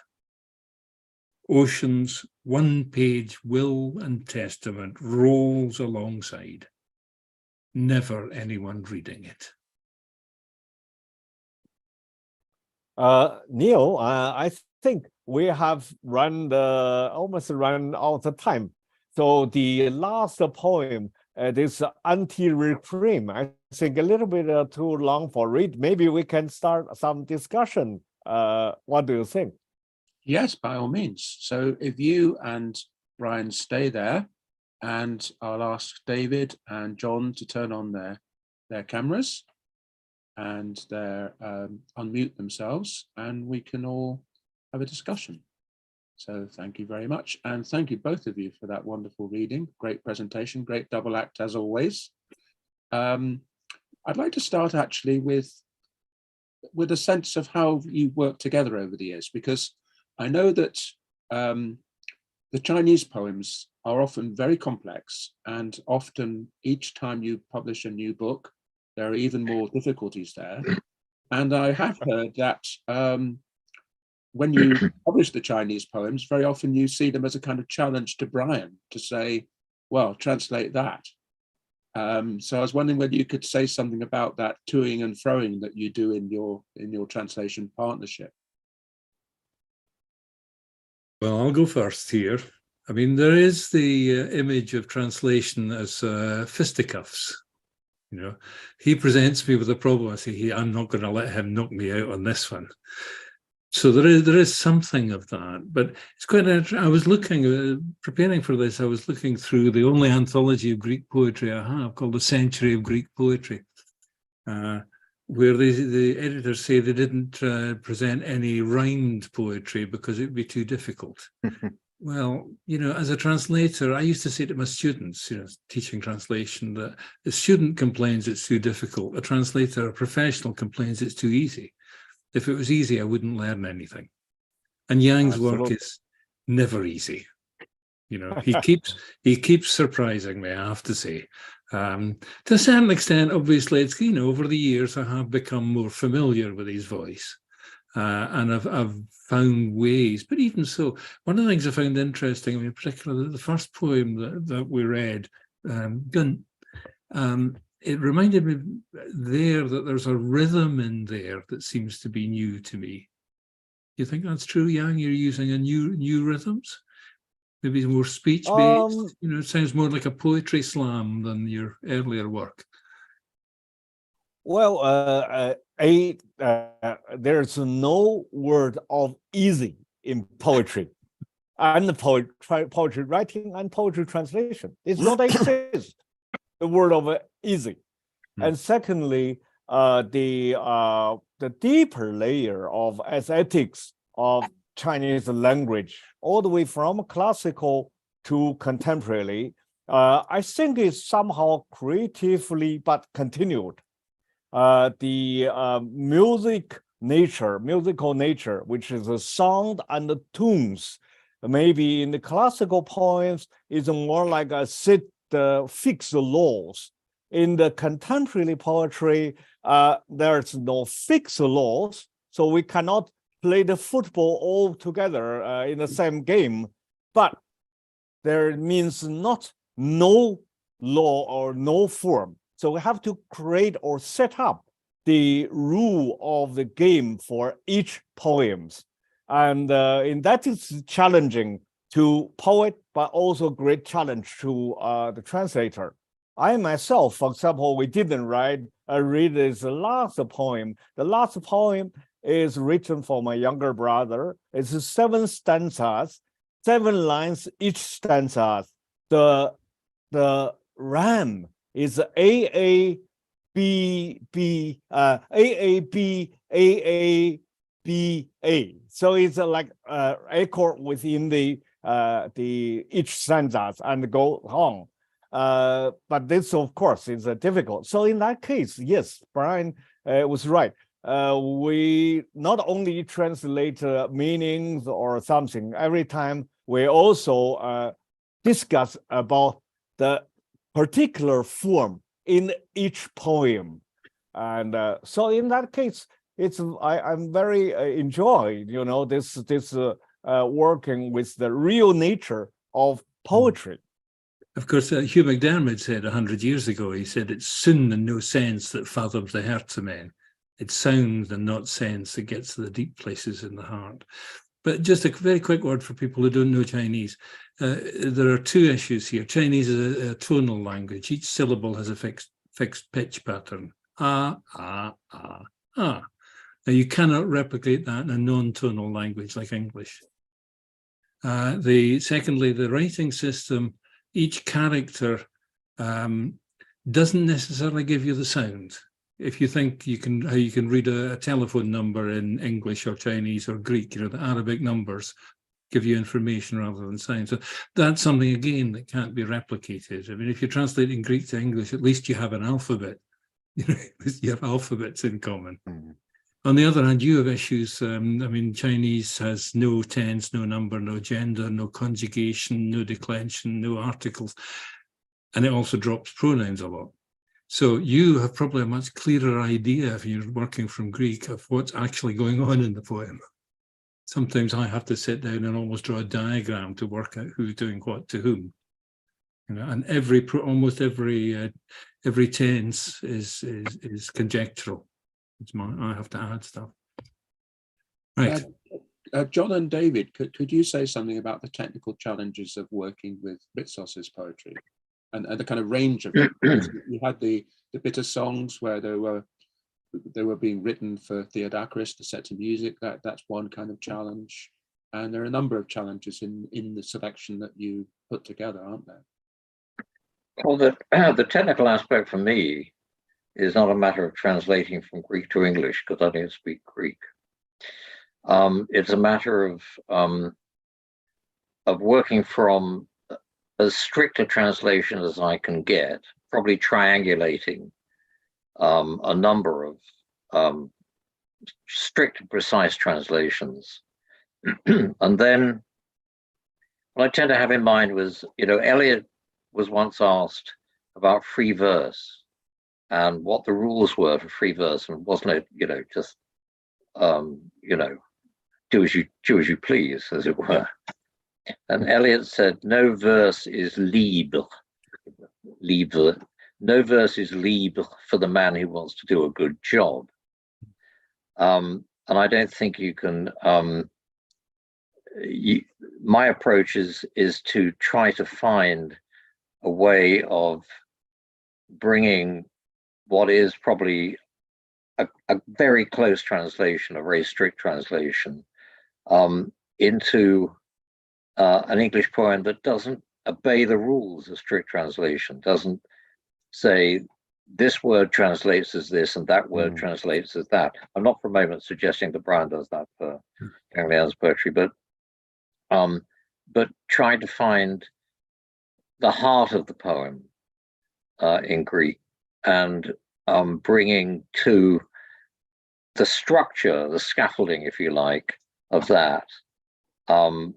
Ocean's one-page will and testament rolls alongside, never anyone reading it. Neil, I think we have almost run out of time. So the last poem, this anti-reframe, I think a little bit too long for read. Maybe we can start some discussion. What do you think? Yes, by all means. So if you and Brian stay there, and I'll ask David and John to turn on their cameras and unmute themselves, and we can all have a discussion. So thank you very much. And thank you both of you for that wonderful reading. Great presentation, great double act as always. I'd like to start actually with a sense of how you work together over the years, because I know that the Chinese poems are often very complex, and often each time you publish a new book, there are even more difficulties there. And I have heard that when you publish the Chinese poems, very often you see them as a kind of challenge to Brian to say, well, translate that. So I was wondering whether you could say something about that toing and froing that you do in your translation partnership. Well, I'll go first here. I mean, there is the image of translation as fisticuffs. You know, he presents me with a problem. I say, I'm not going to let him knock me out on this one. So there is something of that, but it's quite interesting. I was looking, preparing for this, I was looking through the only anthology of Greek poetry I have, called The Century of Greek Poetry, where the editors say they didn't present any rhymed poetry because it would be too difficult. Well, you know, as a translator, I used to say to my students, you know, teaching translation, that a student complains it's too difficult. A translator, a professional, complains it's too easy. If it was easy, I wouldn't learn anything. And Yang's work is never easy. You know, he keeps surprising me, I have to say. To a certain extent, obviously, it's, you know, over the years, I have become more familiar with his voice. And I've found ways, but even so, one of the things I found interesting, I mean, particularly the first poem that we read, Gun, it reminded me there that there's a rhythm in there that seems to be new to me. Do you think that's true, Yang? You're using a new rhythms? Maybe more speech-based? You know, it sounds more like a poetry slam than your earlier work. Well, there's no word of easy in poetry, and poetry writing and poetry translation. It's not exist. The word of easy. And secondly, the the deeper layer of aesthetics of Chinese language, all the way from classical to contemporary, I think is somehow creatively but continued. The musical nature, which is the sound and the tunes, maybe in the classical poems is more like a fixed laws. In the contemporary poetry, there's no fixed laws, so we cannot play the football all together in the same game, but there means not no law or no form. So we have to create or set up the rule of the game for each poems. And in that is challenging to poet, but also great challenge to the translator. I myself, for example, we didn't read this last poem. The last poem is written for my younger brother. It's 7 stanzas, 7 lines each stanza. The rhyme is A A B B A. So it's like echo within the each stanzas and go on. But this, of course, is difficult. So in that case, yes, Brian was right. We not only translate meanings or something, every time we also discuss about the particular form in each poem. And so in that case, I'm very enjoyed, this working with the real nature of poetry. Of course, Hugh McDermott said 100 years ago, he said, it's sound and no sense that fathoms the hearts of men. It's sound and not sense that gets to the deep places in the heart. But just a very quick word for people who don't know Chinese. There are 2 issues here. Chinese is a tonal language. Each syllable has a fixed pitch pattern. Ah, ah, ah, ah. Now, you cannot replicate that in a non-tonal language like English. Secondly, the writing system, each character doesn't necessarily give you the sound. If you think how you can read a telephone number in English or Chinese or Greek, the Arabic numbers give you information rather than sound. So that's something, again, that can't be replicated. I mean, if you're translating Greek to English, at least you have an alphabet. You have alphabets in common. Mm-hmm. On the other hand, you have issues. I mean, Chinese has no tense, no number, no gender, no conjugation, no declension, no articles. And it also drops pronouns a lot. So you have probably a much clearer idea, if you're working from Greek, of what's actually going on in the poem. Sometimes I have to sit down and almost draw a diagram to work out who's doing what to whom. And almost every tense is conjectural. I have to add stuff. Right. John and David, could you say something about the technical challenges of working with Ritsos's poetry and the kind of range of it? You had the bitter songs where they were being written for Theodorakis to set to music. That's one kind of challenge, and there are a number of challenges in the selection that you put together, aren't there? Well, the technical aspect for me is not a matter of translating from Greek to English, because I don't speak Greek. It's a matter of working from as strict a translation as I can get, probably triangulating a number of strict and precise translations. And then what I tend to have in mind was, Eliot was once asked about free verse and what the rules were for free verse, and wasn't it, just do as you please, as it were. And Eliot said, no verse is libre. No verse is libre for the man who wants to do a good job. And I don't think you can. My approach is to try to find a way of bringing what is probably a very close translation, a very strict translation, into an English poem that doesn't obey the rules of strict translation, doesn't say this word translates as this and that word translates as that. I'm not for a moment suggesting that Brian does that for Yang Lian's poetry, but trying to find the heart of the poem in Greek and bringing to the structure, the scaffolding, if you like, of that, an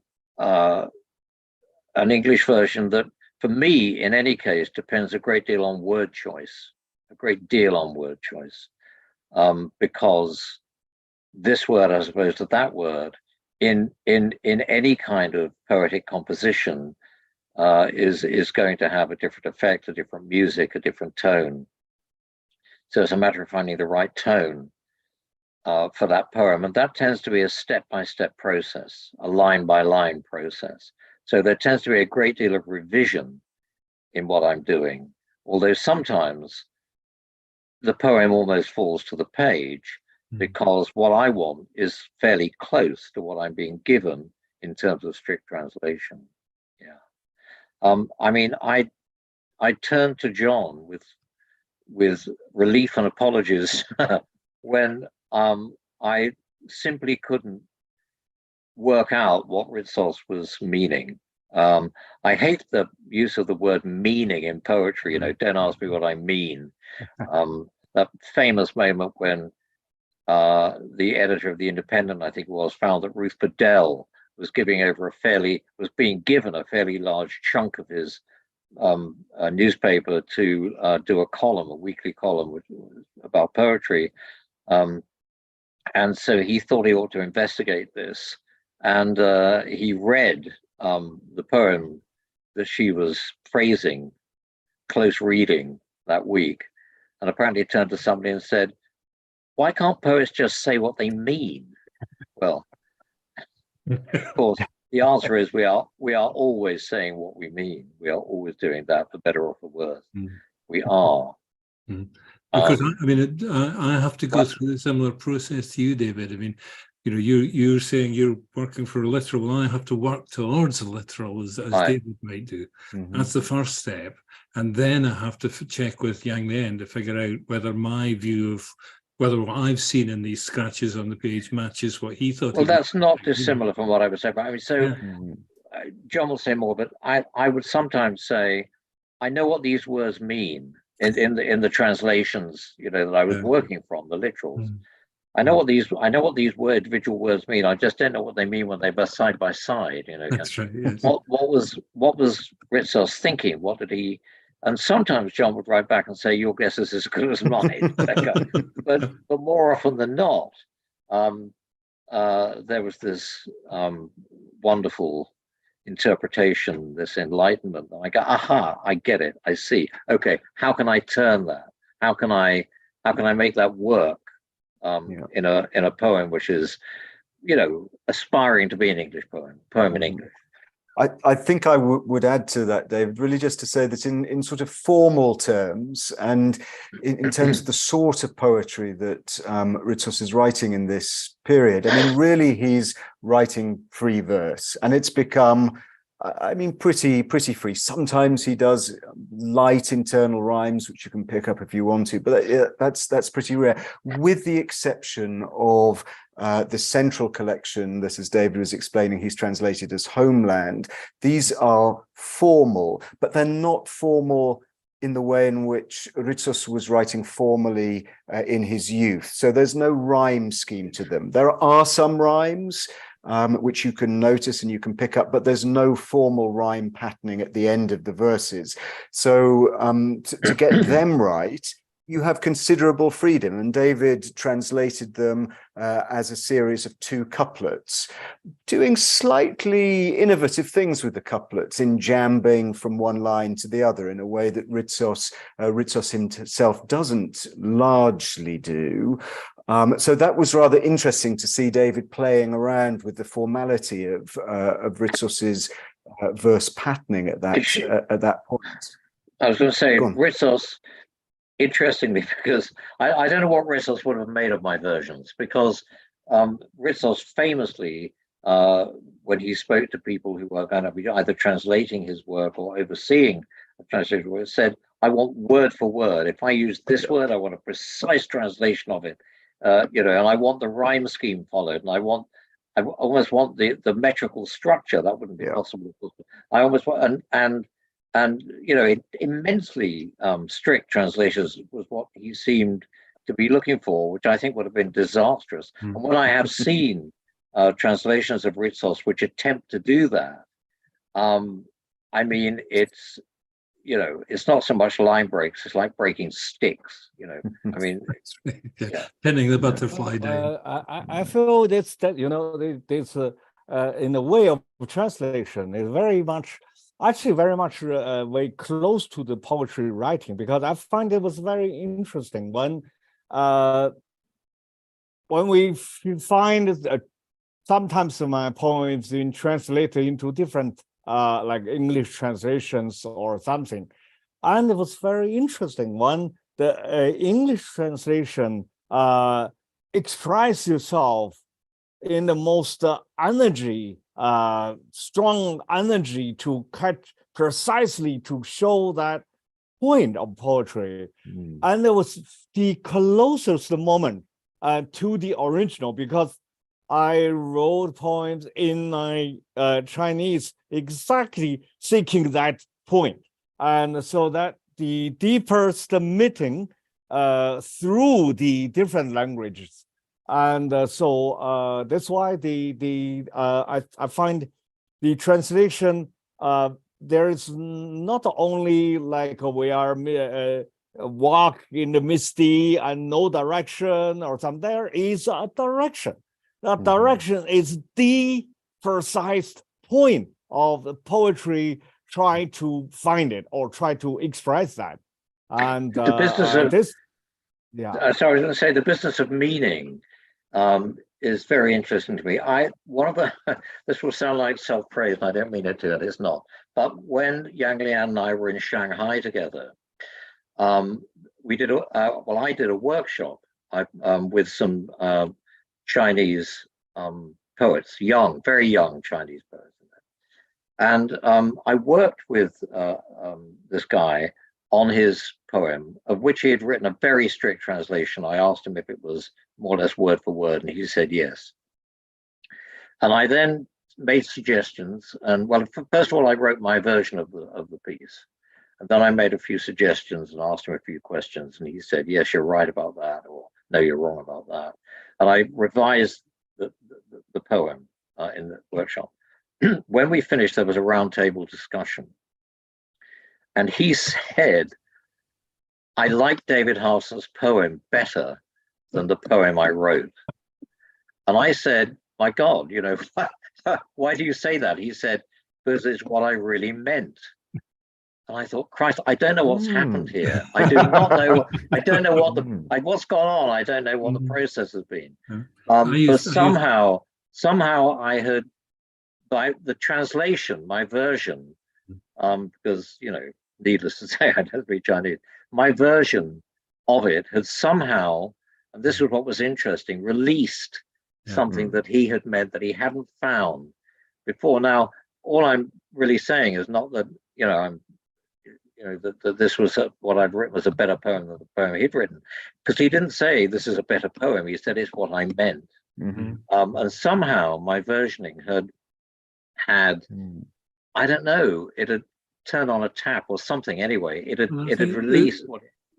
English version that, for me, in any case, depends a great deal on word choice, because this word as opposed to that word in any kind of poetic composition is going to have a different effect, a different music, a different tone. So it's a matter of finding the right tone for that poem, and that tends to be a step-by-step process, a line-by-line process. So there tends to be a great deal of revision in what I'm doing, although sometimes the poem almost falls to the page because what I want is fairly close to what I'm being given in terms of strict translation. Yeah. I mean, I turned to John with relief and apologies when I simply couldn't work out what Ritsos was meaning. I hate the use of the word meaning in poetry, you know, don't ask me what I mean. That famous moment when the editor of The Independent, I think it was, found that Ruth Bedell was being given a fairly large chunk of his newspaper to do a weekly column about poetry. And so he thought he ought to investigate this. And he read the poem that she was praising, close reading, that week. And apparently turned to somebody and said, "Why can't poets just say what they mean?" Well, of course, the answer is we are always saying what we mean. We are always doing that, for better or for worse. We are. Because I mean, I have to go through a similar process to you, David. I mean, you know, you're saying you're working for a literal. Well, I have to work towards a literal, as David might do. That's the first step, and then I have to check with Yang Lian to figure out whether my view of whether what I've seen in these scratches on the page matches what he thought. Well, that's not dissimilar from what I would say. But I mean, so John will say more, but I would sometimes say, I know what these words mean in the translations, you know, that I was working from, the literals. I know what these individual words mean. I just don't know what they mean when they're both side by side. You know, that's right. Yes. What was Ritsos thinking? What did he? And sometimes John would write back and say, "Your guess is as good as mine." but more often than not, there was this wonderful interpretation, this enlightenment. And I go, aha, I get it. I see. Okay, how can I turn that? How can I make that work in a poem which is, you know, aspiring to be an English poem in English? I think I would add to that, David, really just to say that in sort of formal terms and in terms of the sort of poetry that Ritsos is writing in this period, I mean, really he's writing free verse, and it's become, I mean, pretty free. Sometimes he does light internal rhymes, which you can pick up if you want to, but that's pretty rare, with the exception of the central collection that, as David was explaining, he's translated as Homeland. These are formal, but they're not formal in the way in which Ritsos was writing formally in his youth. So there's no rhyme scheme to them. There are some rhymes which you can notice and you can pick up, but there's no formal rhyme patterning at the end of the verses. So to get them right, you have considerable freedom, and David translated them as a series of 2 couplets, doing slightly innovative things with the couplets, in jambing from one line to the other in a way that Ritsos himself doesn't largely do. So that was rather interesting to see David playing around with the formality of Ritsos's verse patterning at that point. I was going to say, Ritsos, interestingly, because I don't know what Ritsos would have made of my versions, because Ritsos famously, when he spoke to people who were going to be either translating his work or overseeing the translation work, said, I want word for word. If I use this word, I want a precise translation of it, and I want the rhyme scheme followed, and I almost want the metrical structure. That wouldn't be possible. I almost want, and immensely strict translations was what he seemed to be looking for, which I think would have been disastrous. And when I have seen translations of Ritsos which attempt to do that, I mean, it's not so much line breaks, it's like breaking sticks, I mean, pinning the butterfly down. I feel this in the way of translation is very much very close to the poetry writing, because I find it was very interesting when we find sometimes my poems being translated into different like English translations or something. And it was very interesting when the English translation express yourself in the most strong energy to cut precisely to show that point of poetry. And it was the closest moment to the original, because I wrote poems in my Chinese exactly seeking that point. And so that the deeper submitting through the different languages. And so that's why I find the translation, there is not only like we are walk in the misty and no direction or something, there is a direction. That direction is the precise point of the poetry, trying to find it or try to express that. And the business of this, sorry, I was going to say the business of meaning is very interesting to me. This will sound like self-praise, and I don't mean it to, and it's not. But when Yang Lian and I were in Shanghai together, we did I did a workshop with some Chinese poets, very young Chinese poets. And I worked with this guy on his poem, of which he had written a very strict translation. I asked him if it was more or less word for word, and he said yes. And I then made suggestions. And well, first of all, I wrote my version of the piece. And then I made a few suggestions and asked him a few questions. And he said, yes, you're right about that, or no, you're wrong about that. And I revised the poem in the workshop. When we finished, there was a roundtable discussion. And he said, I like David Harsent's poem better than the poem I wrote. And I said, my God, why do you say that? He said, because it's what I really meant. And I thought, Christ, I don't know what's happened here. I do not know. I don't know what's gone on. I don't know what the process has been. But somehow I heard by the translation, my version, because, needless to say, I don't speak Chinese, my version of it had somehow, and this was what was interesting, released something that he had meant that he hadn't found before. Now, all I'm really saying is not that, that this was what I'd written was a better poem than the poem he'd written, because he didn't say this is a better poem. He said it's what I meant. And somehow my versioning had I don't know, it had turned on a tap or something. Anyway, it had released.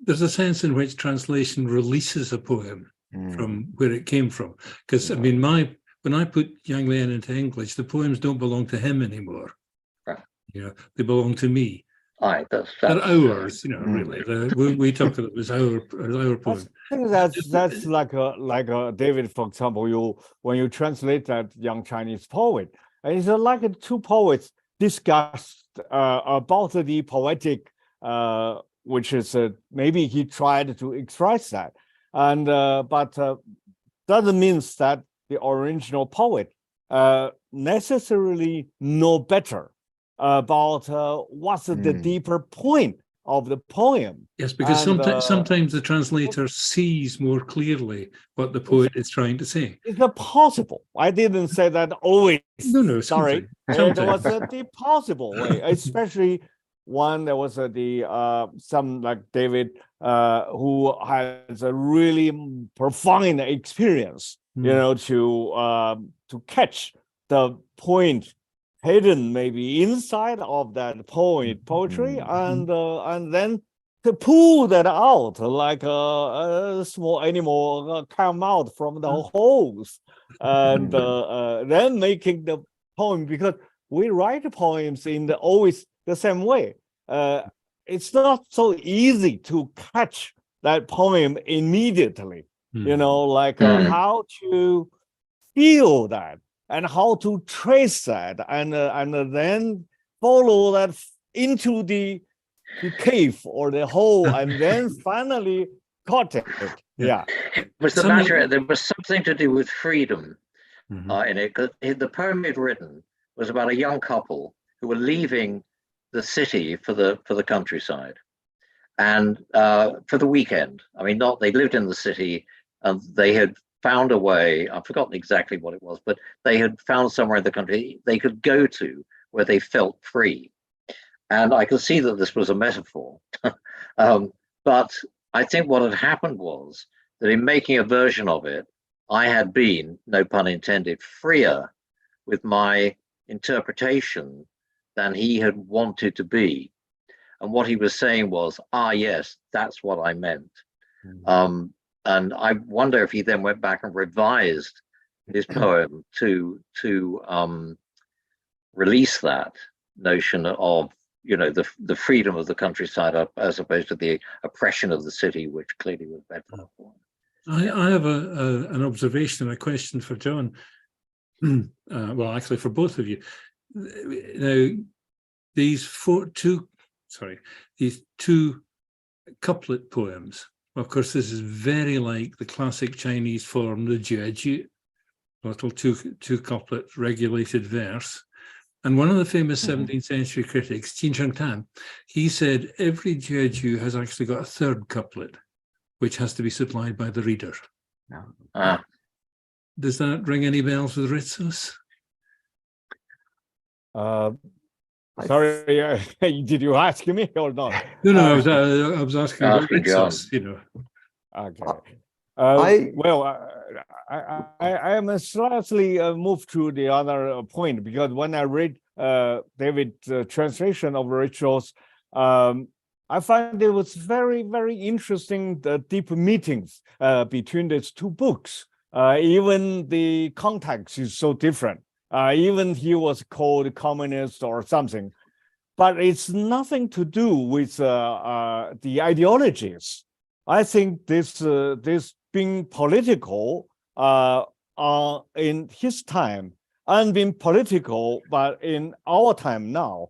There's a sense in which translation releases a poem from where it came from. Because I mean, when I put Yang Lian into English, the poems don't belong to him anymore. Right. They belong to me. Aye, they're ours, really. We talked about it as our poem. I think that's like a David, for example. When you translate that young Chinese poet, and it's like two poets discussed about the poetic, which is maybe he tried to express that, and but doesn't mean that the original poet necessarily know better about what's the deeper point of the poem. Yes, because sometimes the translator sees more clearly what the poet is trying to say. It's possible. I didn't say that always. No, sorry. Sometimes. It was the possible way, especially One, there was some like David who has a really profound experience, to catch the point hidden maybe inside of that poetry, and then to pull that out like a small animal come out from the holes, and then making the poem, because we write poems in always the same way. It's not so easy to catch that poem immediately, how to feel that and how to trace that, and then follow that into the cave or the hole, and then finally caught it. Yeah. There was something to do with freedom in it. The poem he'd written was about a young couple who were leaving the city for the countryside, and for the weekend. I mean, they lived in the city, and they had found a way. I've forgotten exactly what it was, but they had found somewhere in the country they could go to where they felt free. And I could see that this was a metaphor. But I think what had happened was that in making a version of it, I had been, no pun intended, freer with my interpretation than he had wanted to be. And what he was saying was, yes, that's what I meant. And I wonder if he then went back and revised his poem to release that notion of, the freedom of the countryside as opposed to the oppression of the city, which clearly was bedrock for him. I have an observation and a question for John. Well, actually, for both of you. Now, these two couplet poems. Of course, this is very like the classic Chinese form, the jiaju, little two couplet regulated verse. And one of the famous 17th century critics, Qin Shengtan, he said every jiaju has actually got a third couplet, which has to be supplied by the reader. Does that ring any bells with Ritsos? Sorry, did you ask me or not? No, I was asking about Ritsos, Okay. I am slightly moved to the other point, because when I read David's translation of Ritsos, I find it was very, very interesting, the deep meetings between these two books. Even the context is so different. Even he was called communist or something, but it's nothing to do with the ideologies. I think this being political in his time and being political, but in our time now,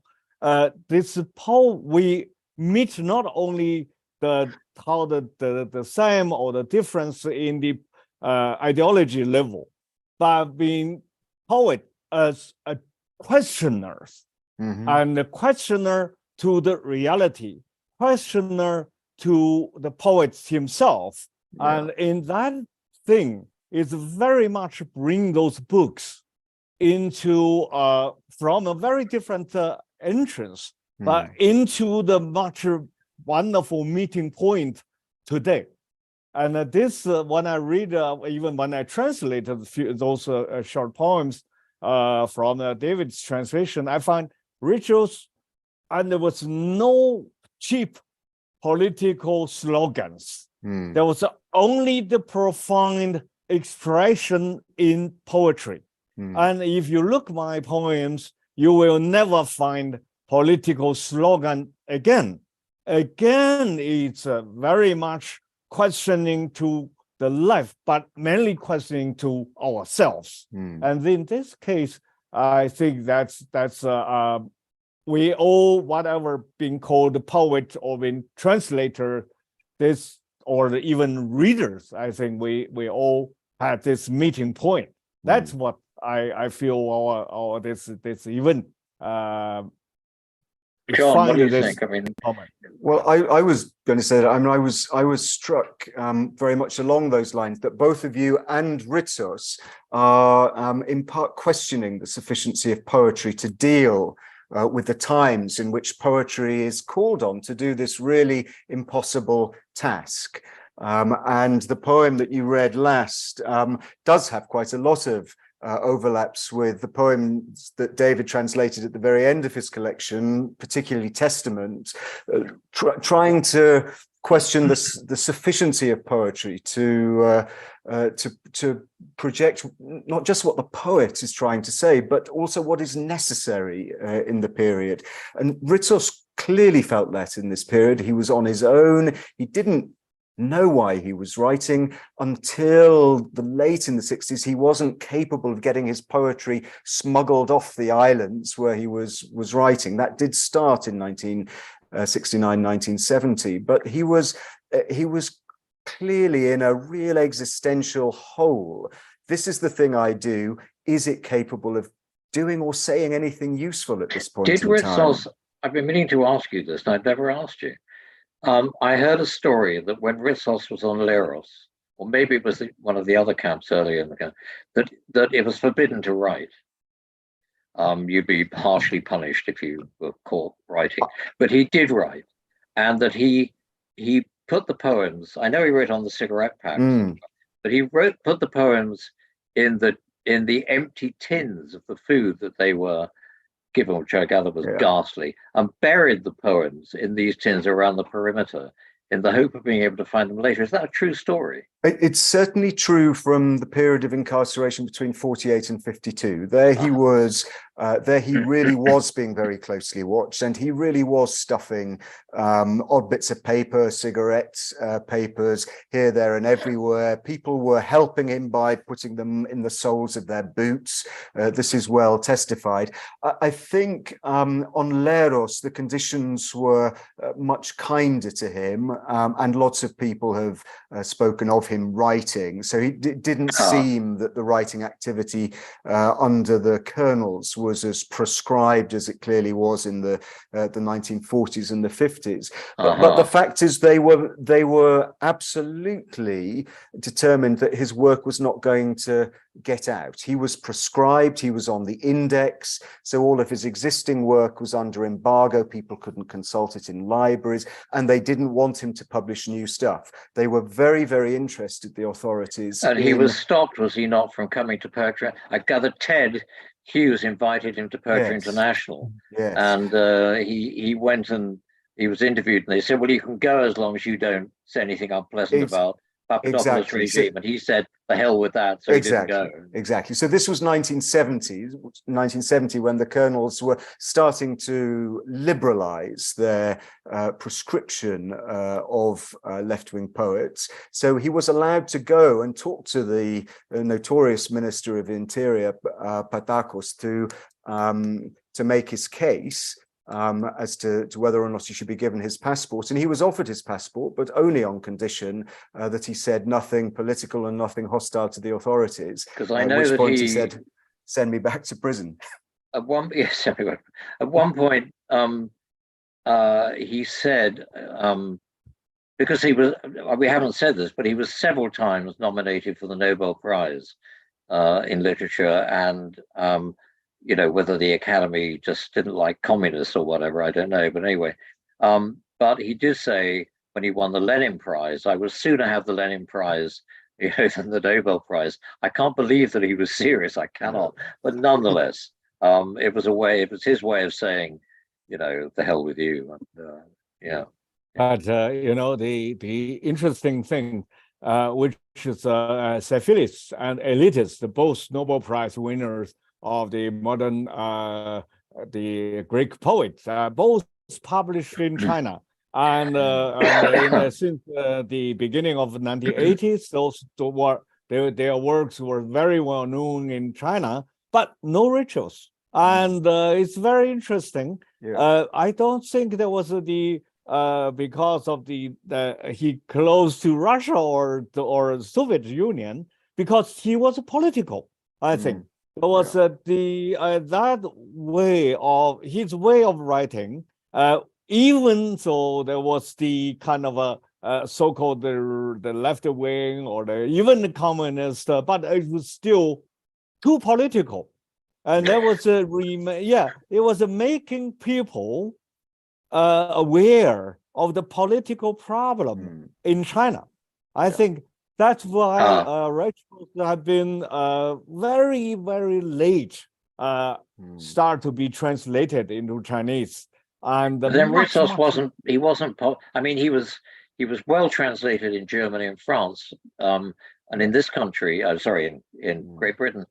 this poem we meet not only the same or the difference in the ideology level, but being poet as a questioner, and a questioner to the reality, questioner to the poet himself. And in that thing is very much bring those books into from a very different entrance, but into the much wonderful meeting point today. And this, when I read, even when I translated those short poems from David's translation, I find Ritsos, and there was no cheap political slogans. There was only the profound expression in poetry. And if you look my poems, you will never find political slogan again. Again, it's very much questioning to the life, but mainly questioning to ourselves. And in this case, I think that's we all, whatever being called a poet or being translator, this or even readers, I think we all had this meeting point. That's what I feel our this event. John, what do you think? I mean, well, I was going to say that. I mean, I was struck very much along those lines that both of you and Ritsos are in part questioning the sufficiency of poetry to deal with the times in which poetry is called on to do this really impossible task. And the poem that you read last does have quite a lot of overlaps with the poems that David translated at the very end of his collection, particularly Testament, trying to question the sufficiency of poetry to project not just what the poet is trying to say, but also what is necessary in the period. And Ritsos clearly felt that in this period. He was on his own. He didn't know why he was writing until the late in the 60s. He wasn't capable of getting his poetry smuggled off the islands where he was writing. That did start in 1969, 1970, but he was clearly in a real existential hole. This is the thing I do. Is it capable of doing or saying anything useful at this point in time? Ritsos, I've been meaning to ask you this, and I've never asked you. I heard a story that when Ritsos was on Leros, or maybe it was one of the other camps earlier in the camp, that it was forbidden to write. You'd be harshly punished if you were caught writing. But he did write, and that he put the poems. I know he wrote on the cigarette packs, but he put the poems in the empty tins of the food that they were given, which I gather was ghastly, and buried the poems in these tins around the perimeter in the hope of being able to find them later. Is that a true story? It's certainly true from the period of incarceration between 48 and 52. There he was, there he really was being very closely watched, and he really was stuffing odd bits of paper, cigarettes, papers here, there, and everywhere. People were helping him by putting them in the soles of their boots. This is well testified. I think on Leros, the conditions were much kinder to him, and lots of people have spoken of him writing. So it didn't seem that the writing activity under the colonels was as prescribed as it clearly was in the 1940s and the 50s. But the fact is, they were absolutely determined that his work was not going to get out. He was prescribed, he was on the index, so all of his existing work was under embargo. People couldn't consult it in libraries, and they didn't want him to publish new stuff. They were very, very interested, the authorities. And he was stopped, was he not, from coming to Poetry? I gather Ted Hughes invited him to Poetry International, and he went and he was interviewed, and they said, well, you can go as long as you don't say anything unpleasant about Papadopoulos' regime, and he said, the hell with that, so he didn't go. Exactly. So this was 1970 when the colonels were starting to liberalize their prescription of left-wing poets. So he was allowed to go and talk to the notorious Minister of Interior, Patakos, to make his case as to whether or not he should be given his passport. And he was offered his passport, but only on condition that he said nothing political and nothing hostile to the authorities. Because I know that he said, send me back to prison. At one point, he said, because he was, we haven't said this, but he was several times nominated for the Nobel Prize in literature, and you know, whether the Academy just didn't like communists or whatever, I don't know. But anyway, but he did say when he won the Lenin Prize, I would sooner have the Lenin Prize, you know, than the Nobel Prize. I can't believe that he was serious. I cannot. But nonetheless, it was his way of saying, you know, the hell with you. And, yeah. But you know, the interesting thing, which is Syphilis and Elitis, both Nobel Prize winners of the modern the Greek poets, both published in China, and since the beginning of the 1980s, their works were very well known in China, but no rituals, and it's very interesting. I don't think there was because of he close to Russia or Soviet Union, because he was political, I think. There was that way of his way of writing, even so there was the kind of a so-called the left wing or even the communist, but it was still too political. and that was a it was making people aware of the political problem in China. I think that's why Rituals have been very, very late start to be translated into Chinese. And then Ritsos wasn't. I mean, he was well translated in Germany and France, and in this country. Sorry, in Great Britain.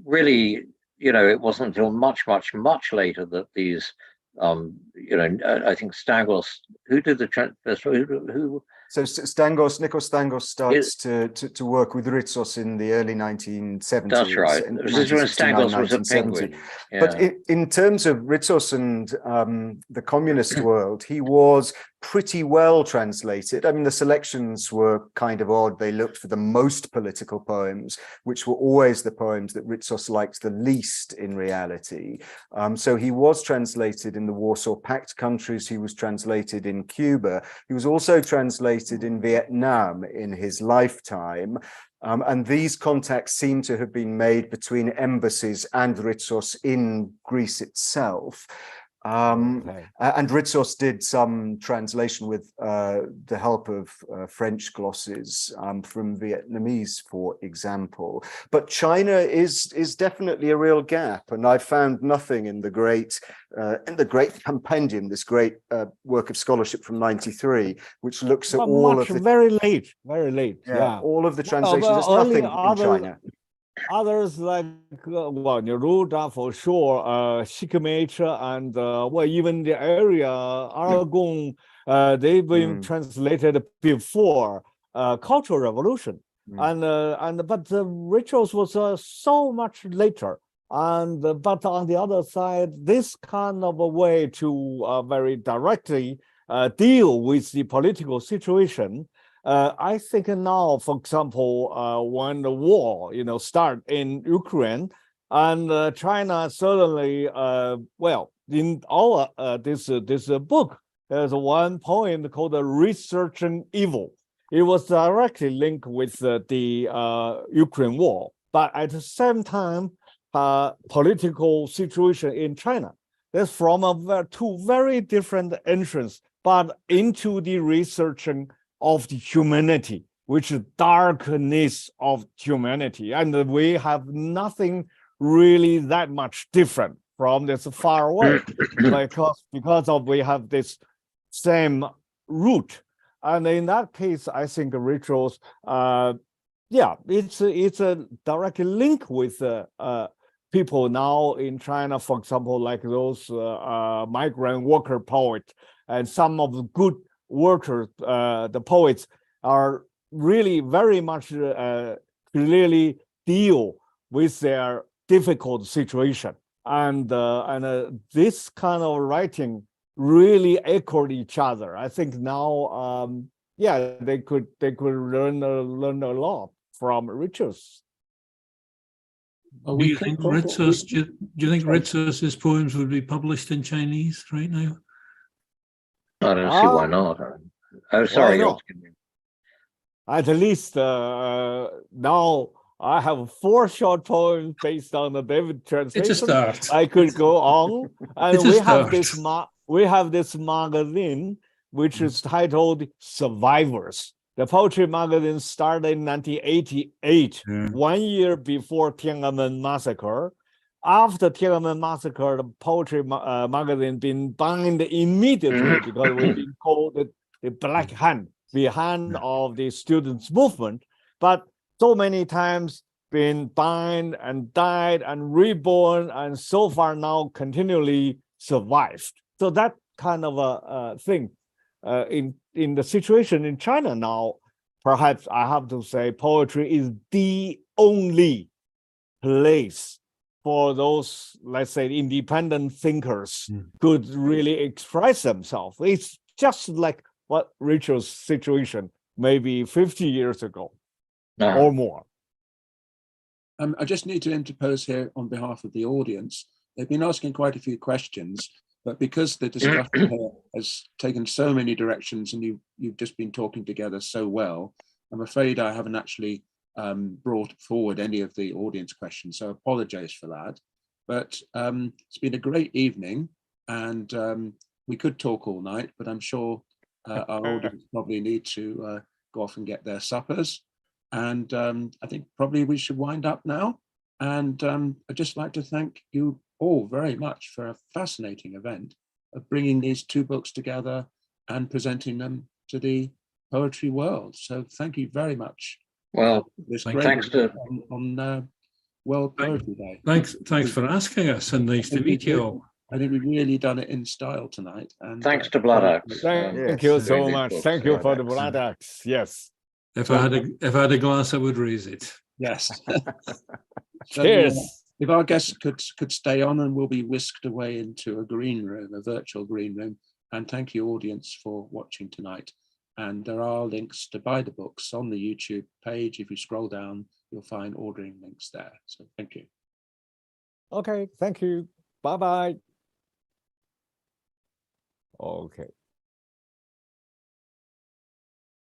Really, it wasn't until much later that these. I think Stangos, who did the who. So Nikos Stangos starts to work with Ritsos in the early 1970s. That's right. This is when Stangos was a penguin. Yeah. But in terms of Ritsos and the communist world, he was pretty well translated. I mean, the selections were kind of odd. They looked for the most political poems, which were always the poems that Ritsos liked the least in reality. So he was translated in the Warsaw Pact countries. He was translated in Cuba. He was also translated in Vietnam in his lifetime. And these contacts seem to have been made between embassies and Ritsos in Greece itself. And Ritsos did some translation with the help of French glosses from Vietnamese, for example. But China is definitely a real gap, and I found nothing in the great compendium, this great work of scholarship from '93, which looks at all of the very late, all of the translations. There's nothing in China. Others like Neruda for sure, Shikamacha, and even the area Aragon, they've been translated before Cultural Revolution, but the Rituals was so much later. But on the other side, this kind of a way to very directly deal with the political situation. I think now, for example, when the war, start in Ukraine, and China certainly, in our this book, there's one poem called "Researching Evil." It was directly linked with the Ukraine war, but at the same time, political situation in China. That's from two very different entrance, but into the researching of the humanity, which is darkness of humanity. And we have nothing really that much different from this far away because we have this same root. And in that case, I think Rituals, it's a direct link with people now in China, for example, like those migrant worker poets and some of the good workers, the poets are really very much clearly deal with their difficult situation, and this kind of writing really echoed each other. I think now, they could learn a lot from Ritsos. Do you think Ritsos' poems would be published in Chinese right now? I don't see why not. Oh, sorry. At least now I have 4 short poems based on the David translation. It's a start. I could go on, and we have this magazine which is titled "Survivors." The poetry magazine started in 1988, 1 year before Tiananmen massacre. After Tiananmen massacre, the poetry magazine been banned immediately because we've been called the Black Hand, the hand of the students' movement. But so many times been banned and died and reborn, and so far now continually survived. So that kind of a thing. In the situation in China now, perhaps I have to say poetry is the only place for those, let's say, independent thinkers could really express themselves. It's just like what Rituals' situation maybe 50 years ago or more. I just need to interpose here on behalf of the audience. They've been asking quite a few questions, but because the discussion here has taken so many directions and you've just been talking together so well, I'm afraid I haven't actually brought forward any of the audience questions, so I apologize for that. But it's been a great evening, and we could talk all night, but I'm sure our audience probably need to go off and get their suppers. And I think probably we should wind up now. And I'd just like to thank you all very much for a fascinating event of bringing these two books together and presenting them to the poetry world. So thank you very much. Well, This thanks to on World Poetry Day. Thanks for asking us, and nice to meet you all. I think we've really done it in style tonight. And thanks to Bloodaxe. Thank you so these much. books, Thank you for the Bloodaxe. Bloodaxe. Yes. If I had a glass, I would raise it. yes. So, Cheers. if our guests could stay on, and we'll be whisked away into a green room, a virtual green room. And thank you, audience, for watching tonight. And there are links to buy the books on the YouTube page. If you scroll down, you'll find ordering links there. So thank you. Okay. Thank you. Bye-bye. Okay.